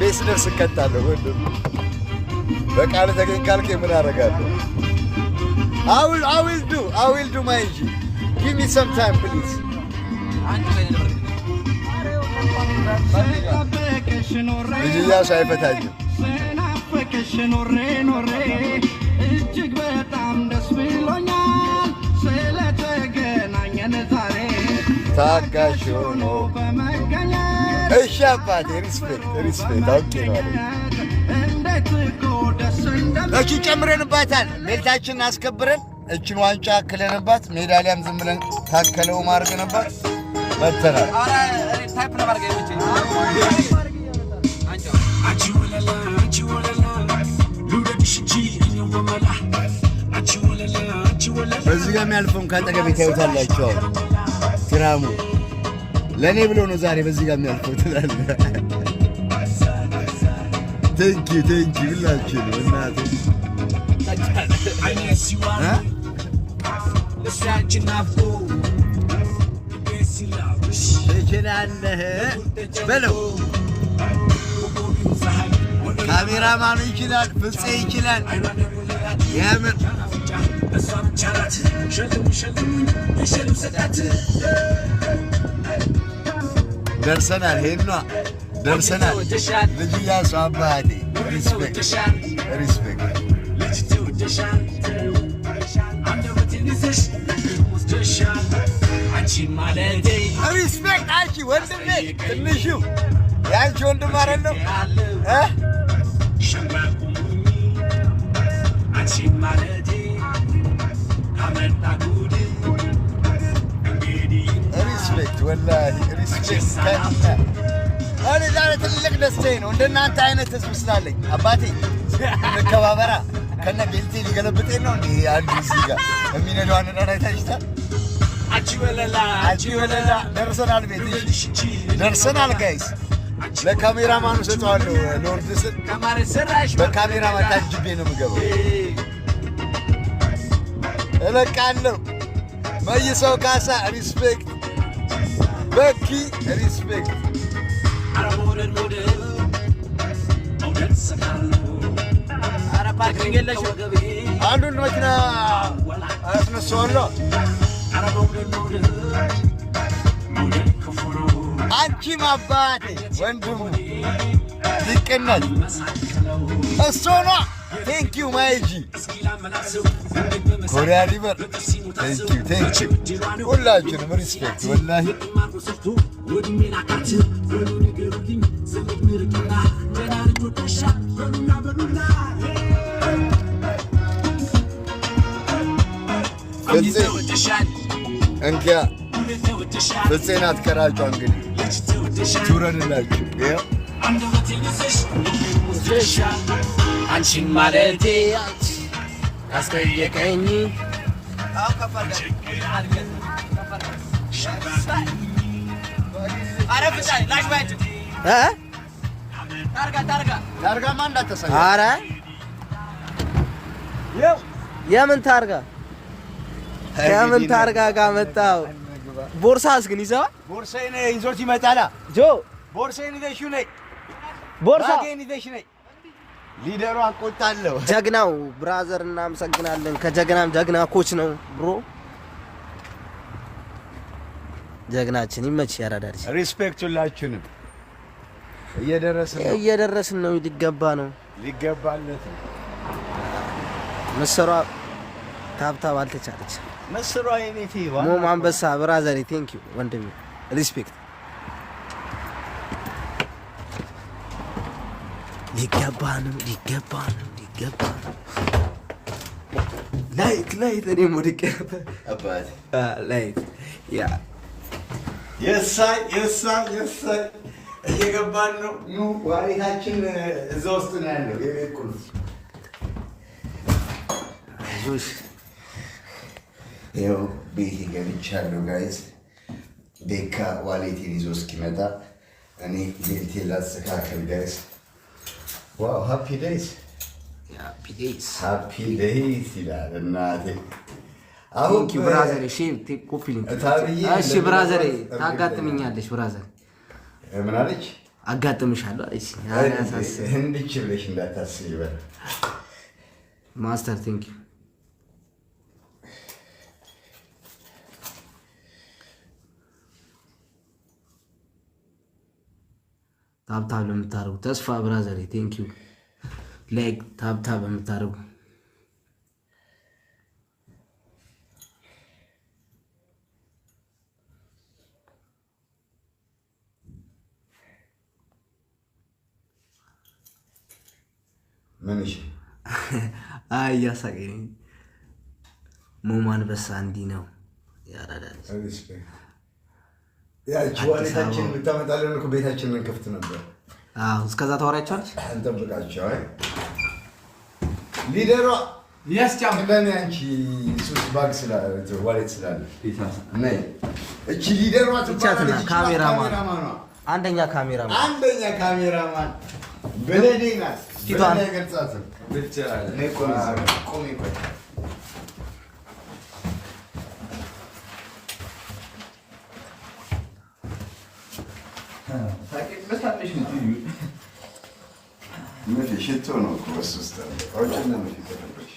ቤት ስደርስ እቀጣለሁ ወንድም በቃል ተገኝ ካልክ ምን አደርጋለሁ I will do my G. Give me some time please እጅያ ሳይፈታኝ እጅግ በጣም ደስ ብሎኛል ስለተገናኘን ዛሬ ታጋሽ ሆኖ በመገኘት እሺ አባቴ ሪስፔክት አውቄ ነው እቺ ጨምረንባታል ሜዳችንን አስከብረን እቺን ዋንጫ ክለንባት ሜዳሊያም ዝም ብለን ታከለው ማርገንባት መተናል አረ ታይፕ ነው ማርገ ይመች በዚህ ጋር የሚያልፈውን ካጠገቤ ታዩታላችሁ ትራሙ ለኔ ብሎ ነው ዛሬ በዚህ ጋር የሚያልፈው ትላለህ Thank you ሁላችሁ እናቴ ትችላለህ በለው ካሜራማኑ ይችላል ፍፄ ይችላል ያምር ደርሰናል ሄድና ደርሰናል ልጅ ያሱ አባቴ ሪስፔክት ሪስፔክት አንቺ ወንድሜ ትንሹ ያንቺ ወንድም አይደለም ሪስፔክት ወላሂ ሪስፔክት እኔ ዛሬ ትልቅ ደስታዬ ነው እንደናንተ አይነት ህዝብ ስላለኝ አባቴ እንከባበራ ከነ ቤልቴ ሊገለብጠኝ ነው እንዴ አንዱ እዚህ ጋር የሚነዳው አንዳንድ አይታችሁታል አቺ ወለላ ደርሰናል ቤት ደርሰናል ጋይስ ለካሜራማኑ ሰጠዋለሁ ሎርድስን በካሜራማን ታጅቤ ነው የምገባው እለቃለሁ መይሰው ካሳ ሪስፔክት በኪ ሪስፔክት አረ ፓርኪንግ የለሽም አንዱን መኪና አስነሳዋለሁ አንቺም አባቴ ወንድሙ ሊቀናል እሱ ነው ቴንክ ዩ ማይጂ ኮሪያ ሪቨር ቴንክ ዩ ሁላችንም ሪስፔክት ወላሂ እንኪያ ፍፄን አትቀራጯ እንግዲህ ቱረንላችሁ አንቺን ማለቴ አስጠየቀኝ ታርጋማ እንዳትሰራ ኧረ የምን ታርጋ ከምን ታርጋ ጋር መጣው ቦርሳስ ግን ይዘዋ ቦርሳዬን ይዞት ይመጣላ ጆ ቦርሳዬን ይዘሽው ነይ ቦርሳዬን ይዘሽ ነይ ሊደሩ አቆጣለሁ ጀግናው ብራዘር እናመሰግናለን ከጀግናም ጀግና ኮች ነው ብሮ ጀግናችን ይመች ያራዳሪ ሪስፔክት ሁላችሁንም እየደረስን ነው ሊገባለት ምስራ ታብታብ አልተቻለች መስሯ የኔቴ ሞም አንበሳ ብራዘሪ ቴንክ ዩ ወንድሜ ሪስፔክት ይገባል ላይት እኔ ሞድቄ አባት ላይት ያ የሳይ እየገባን ነው ኑ ዋሪታችን እዛ ውስጥ ነው ያለው የቤት ቁልፍ አይዞሽ ይኸው ቤቴ ገብቻለሁ ጋይዝ ቤካ ዋሌቴን ይዞ እስኪመጣ እኔ ቤቴን ላስተካከል ጋይዝ ዋው ሃፒ ዴይስ ይላል እናቴ አሁን ብራዘር እሺ ኮፒ ሊንክ እሺ ብራዘር ታጋጥምኛለሽ ብራዘር ምን አለች አጋጥምሻለሁ እሺ እንድች ብለሽ እንዳታስቢ በል ማስተር ቴንክ ዩ ታብታብ ለምታደርጉ ተስፋ ብራዘር ቴንክ ዩ ላይክ ታብታብ ለምታደርጉ ምንሽ አይ ያሳቀኝ ሞማን በሳ እንዲህ ነው ያራዳል ያቺ ዋሌታችን ብታመጣለን እኮ ቤታችንን እንከፍት ነበር እስከዛ ተወራያቸዋለች እንጠብቃቸው አይ ሊደሯ ያስጫም ለኔ አንቺ ሱስ ባግ ስላለ ዋሌት ስላለ ነይ እቺ ሊደሯ ትቻትና ካሜራማን አንደኛ ካሜራማን በለዴናት ፊቷን ገጻት ብቻ ነይ ቆሚ ምን ሽቶ ነው እኮ እሱ ውስጥ አውጭና ነው ይፈለግሽ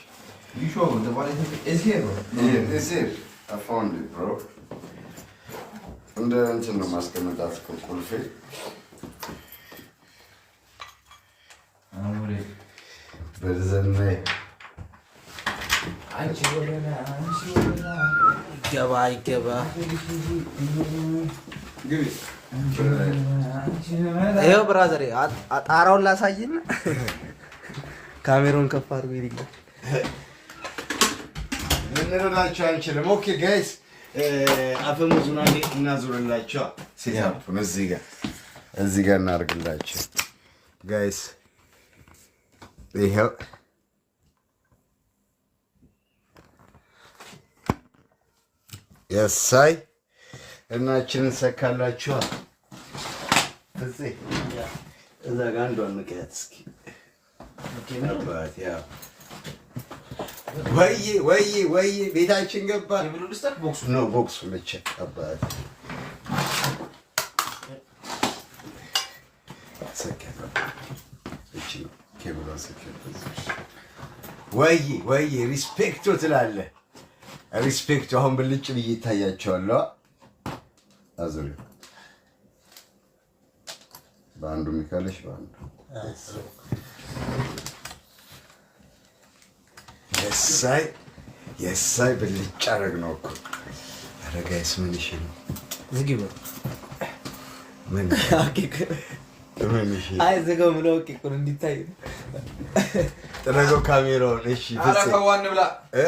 you show the wallet is here bro is it I found it bro እንደ እንትን ነው ማስቀመጣት ቁልፌ አሞሬ በዘነ አንቺ ወለና ይገባ ግቢ ይኸው ብራዘር ጣራውን ላሳይና ካሜራውን ከፍ አድርጎ ይልኛል ልንረዳቸው አንችልም ኦኬ ጋይስ አፈሙዙን አንዴ እናዙርላቸው ሴታፑን እዚህ ጋር እናድርግላቸው ጋይስ ይኸው የሳይ እናችንን ሰካላችኋል እዚህ እዛ ጋር አንዷን ንቀያት እስኪ አባት ያው ወይ ቤታችን ገባ ቦክሱ ብቻ አባት ሰከተ እቺ ኬብሎ ሰከተ ወይ ሪስፔክቶ ትላለህ ሪስፔክቶ አሁን ብልጭ ብዬ ይታያቸዋለሁ አዙሪ በአንዱ ሚካለሽ በአንዱ የሳይ ብልጭ አረግ ነው እኮ ኧረ ጋይስ ምን እሺ ነው ዝጊ በል ምን አይ ዘጋው ብለው እኮ እንዲታይ ተረጋው ካሜራውን እሺ አላ ከዋን ብላ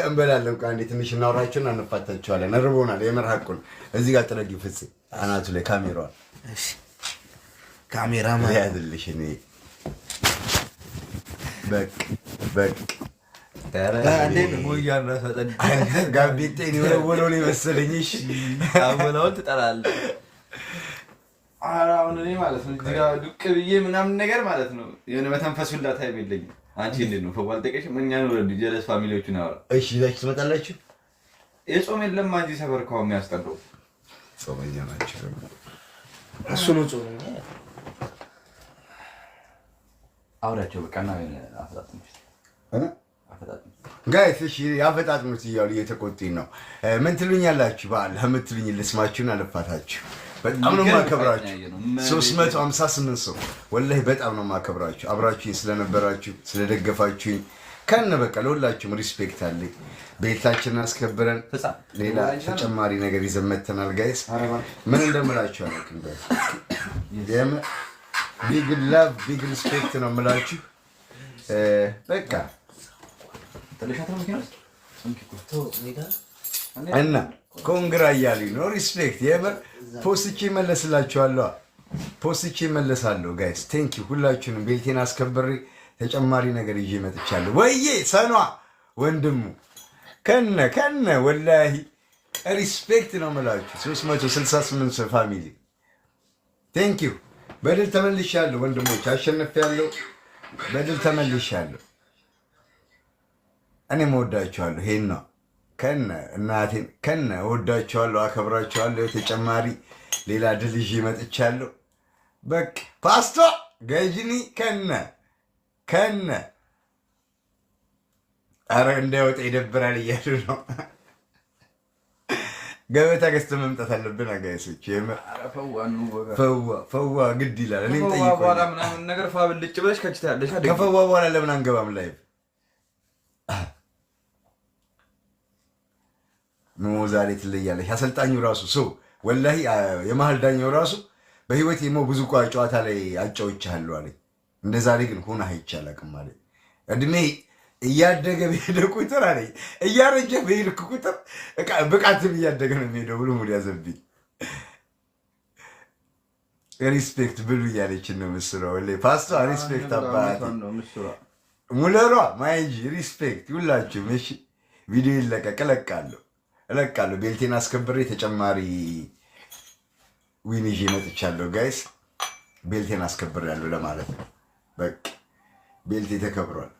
እንበላለን ቆይ አንዴ ትንሽ እናውራቸውና እንፋታቸዋለን እርቦናል የመርሐቁን እዚህ ጋር ጥረጊ ፍፄ አናቱ ላይ ካሜራውን እሺ ካሜራማን ያድልሽ እኔ በቅ አንዴ ሞያን ተጠን ጋቢቴን ወሎ ነው መሰለኝ እሺ አወላውን ትጠራለህ አሁን እኔ ማለት ነው እዚህ ጋር ዱቅ ብዬ ምናምን ነገር ማለት ነው የሆነ መተንፈስ ሁላ ታይም የለኝም አንቺ እንዴት ነው ፈዋል ጠቀሽ ምንኛ ነው ጀለስ ፋሚሊዎቹን አወራ እሺ ይዛችሁ ትመጣላችሁ የጾም የለም አንጂ ሰፈር ካው የሚያስጠራው ጾመኛ ናቸው እሱ ነው ጾም አውራቸው በቃ ነው አፈጣጥም ጋይስ እሺ ያፈጣጥሙት እያሉ እየተቆጡኝ ነው ምን ትሉኛላችሁ በአል የምትሉኝ ልስማችሁን አልፋታችሁ በጣም ነው ማከብራችሁ 358 ሰው ወላሂ በጣም ነው ማከብራችሁ አብራችሁኝ ስለነበራችሁ ስለደገፋችሁኝ ከነ በቃ ለሁላችሁም ሪስፔክት አለኝ። ቤታችንን አስከብረን ሌላ ተጨማሪ ነገር ይዘን መተናል ጋይስ። ምን እንደምላችሁ አላውቅም። ቢግ ላቭ ቢግ ሪስፔክት ነው የምላችሁ። በቃ እና ኮንግራ እያሉኝ ነው። ሪስፔክት የምር ፖስቼ እመለስላችኋለሁ። ፖስቼ እመለሳለሁ ጋይስ። ቴንክ ዩ ሁላችሁንም። ቤቴን አስከብሬ ተጨማሪ ነገር ይዤ መጥቻለሁ። ወይዬ ሰኗ ወንድሙ ከነ ወላሂ ሪስፔክት ነው የምላችሁ። 368 ሰው ፋሚሊ ቴንክ ዩ። በድል ተመልሻለሁ ወንድሞች፣ አሸንፌያለሁ። በድል ተመልሻለሁ። እኔም እወዳችኋለሁ። ይሄን ነው ከነ እናቴን ከነ እወዳችኋለሁ፣ አከብራችኋለሁ። ተጨማሪ ሌላ ድል ይዤ መጥቻለሁ። በቃ ፓስቶ ገጅኒ ከነ አረ እንዳይወጣ ይደብራል እያሉ ነው። ገበታ ገዝተን መምጣት አለብን አጋይሶች። ፈዋ ግድ ይላል። እኔም ጠይቆኝ በኋላ ምናምን ነገር ፋብልጭ ብለሽ ከችታ ያለሽ አይደል? ከፈዋ በኋላ ለምን አንገባም ላይቭ? ኖ ዛሬ ትለያለሽ። አሰልጣኙ ራሱ ሰው ወላሂ የመሀል ዳኛው ራሱ በህይወት የሞ ብዙ ጨዋታ ላይ አጫውቻለሁ አለኝ። እንደ ዛሬ ግን ሆነ አይቻላቅም አለኝ። እድሜ እያደገ በሄደ ቁጥር አለኝ እያረጀ በሄድክ ቁጥር ብቃትም እያደገ ነው የሚሄደው ብሎ ሙድ ያዘብኝ። ሪስፔክት ብሉ እያለችን ነው ምስሯ። ወላሂ ፓስቷ ሪስፔክት አባቴ ሙለሯ ማይጂ ሪስፔክት ሁላችሁም። እሺ ቪዲዮ ይለቀቅ እለቃለሁ። ቤልቴን አስከብሬ ተጨማሪ ዊን ይዤ መጥቻለሁ ጋይስ። ቤልቴን አስከብሬያለሁ ለማለት ነው። በቃ ቤልቴ ተከብሯል።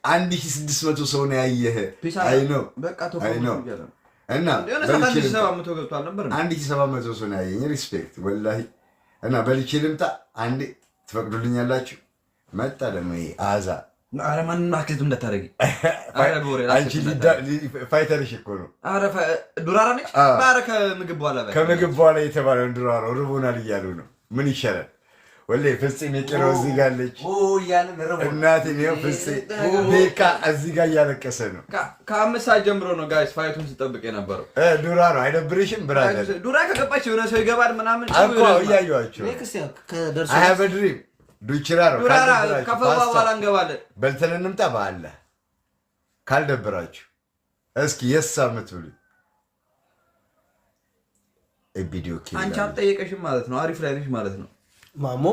1600 ሰው ነው ያየህ። አይ ነው እና 1700 ሰው ነው ያየኝ። ሪስፔክት ወላሂ። እና በልቼ ልምጣ አንዴ ትፈቅዱልኛላችሁ? መጣ ደግሞ ይሄ አዛ አረ ማን ማክለት እንዳታረጊ። አንቺ ፋይተርሽ እኮ ነው። አረ ዱራራ ነች። ባረ ከምግብ በኋላ የተባለው ዱራራ ርቦናል እያሉ ነው። ምን ይሻላል? ወላሂ ፍፄ የቄራው እዚህ ጋር አለች። እናቴ ነው ፍፄ ቤካ እዚህ ጋር እያለቀሰ ነው። ከ5 ሰዓት ጀምሮ ነው ጋይስ ፋይቱን ስጠብቅ የነበረው። ዱራራ አይደብርሽም? ብራዘር ዱራ ከገባች የሆነ ሰው ይገባል ምናምን እኮ እያዩዋቸው። አይ ሃቭ አ ድሪም ዱራራ ከፈዋ በኋላ እንገባለን። በልተን እንምጣ በአለ ካልደብራችሁ እስኪ የሳ ምትሉ ቪዲዮ ኪ አንቺ አልጠየቀሽም ማለት ነው። አሪፍ ላይ ነሽ ማለት ነው። ማሞ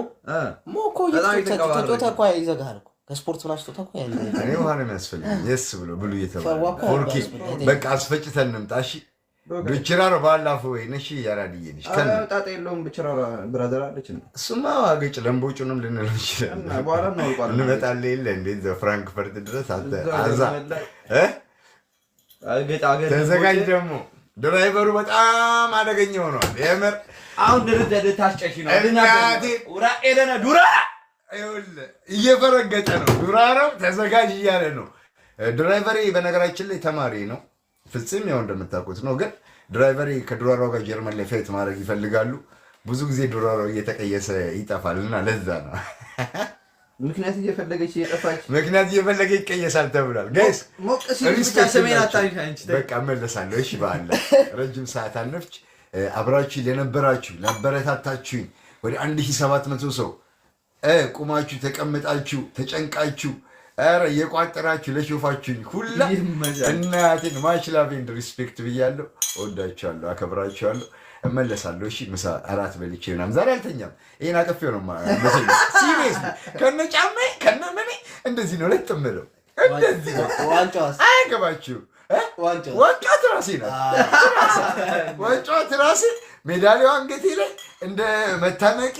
ሞኮ ተጫውታ እኮ ይዘጋል እኮ ከስፖርት ምናምን ተጫውታ እኮ ያለ እኔ ውሃ ነው የሚያስፈልገኝ። የስ ብሎ ብሉ እየተባለ ፎርኪ በቃ አስፈጭተን እንምጣ። እሺ ብችራሮ ባላፈው ወይ ነሽ ያራዲየልሽ ጣጣ የለውም። ብችራሮ ብራዘር አለች ነው እሱማ ዋገጭ ለምቦጩንም ልንለው ይችላል። በኋላ ነው እንመጣለን የለ እንዴ ፍራንክፈርት ድረስ አዛ ተዘጋጅ። ደግሞ ድራይቨሩ በጣም አደገኛ ሆኗል። የምር አሁን ድርድር ታስጨሽ ነው ኡራ ኤደና ዱራ እየፈረገጠ ነው። ዱራራው ተዘጋጅ እያለ ነው። ድራይቨሪ በነገራችን ላይ ተማሪ ነው። ፍጹም ያው እንደምታውቁት ነው። ግን ድራይቨሪ ከዱራራው ጋር ጀርመን ላይ ፌት ማድረግ ይፈልጋሉ። ብዙ ጊዜ ዱራራው እየተቀየሰ ይጠፋልና ለዛ ነው ምክንያት እየፈለገች ይቀየሳል ተብሏል። ጋይስ በቃ መለሳለሁ። እሺ በአለ ረጅም ሰዓት አልነፍች አብራችሁ ለነበራችሁ ለበረታታችሁኝ ወደ 1700 ሰው ቁማችሁ ተቀምጣችሁ ተጨንቃችሁ አረ የቋጠራችሁ ለሾፋችሁኝ ሁላ እናቴን ማች ላቭ ኤንድ ሪስፔክት ብያለሁ። እወዳችኋለሁ፣ አከብራችኋለሁ። እመለሳለሁ። እሺ ምሳ እራት በልቼ ምናምን ዛሬ አልተኛም። ይሄን አቀፌው ነው ማለት ሲሪየስ ከነጫማዬ ከነመኔ እንደዚህ ነው ለጥምለው እንደዚህ ነው። ዋንጫስ አይገባችሁ? ዋንጫ ትራሴ ነው። ዋንጫ ትራሴ ሜዳሊያው አንገቴ ላይ እንደ መታነቂ፣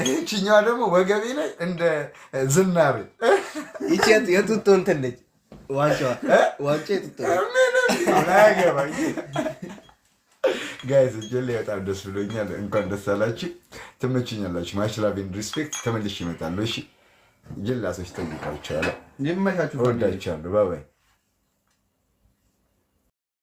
እቺኛዋ ደግሞ ወገቤ ላይ እንደ ዝናሬ። ይቺ የጡጦ እንትን ነች ዋንጫ የጡጦ ምን አይገባኝ። ጋይስ ጀሌ በጣም ደስ ብሎኛል። እንኳን ደስ አላችሁ። ትመችኛላችሁ። ማች ላቭ ኤንድ ሪስፔክት ተመልሼ እመጣለሁ። እሺ ጀላሶች ጠይቃችኋለሁ። ይመቻችሁ። እወዳችኋለሁ። ባይ ባይ።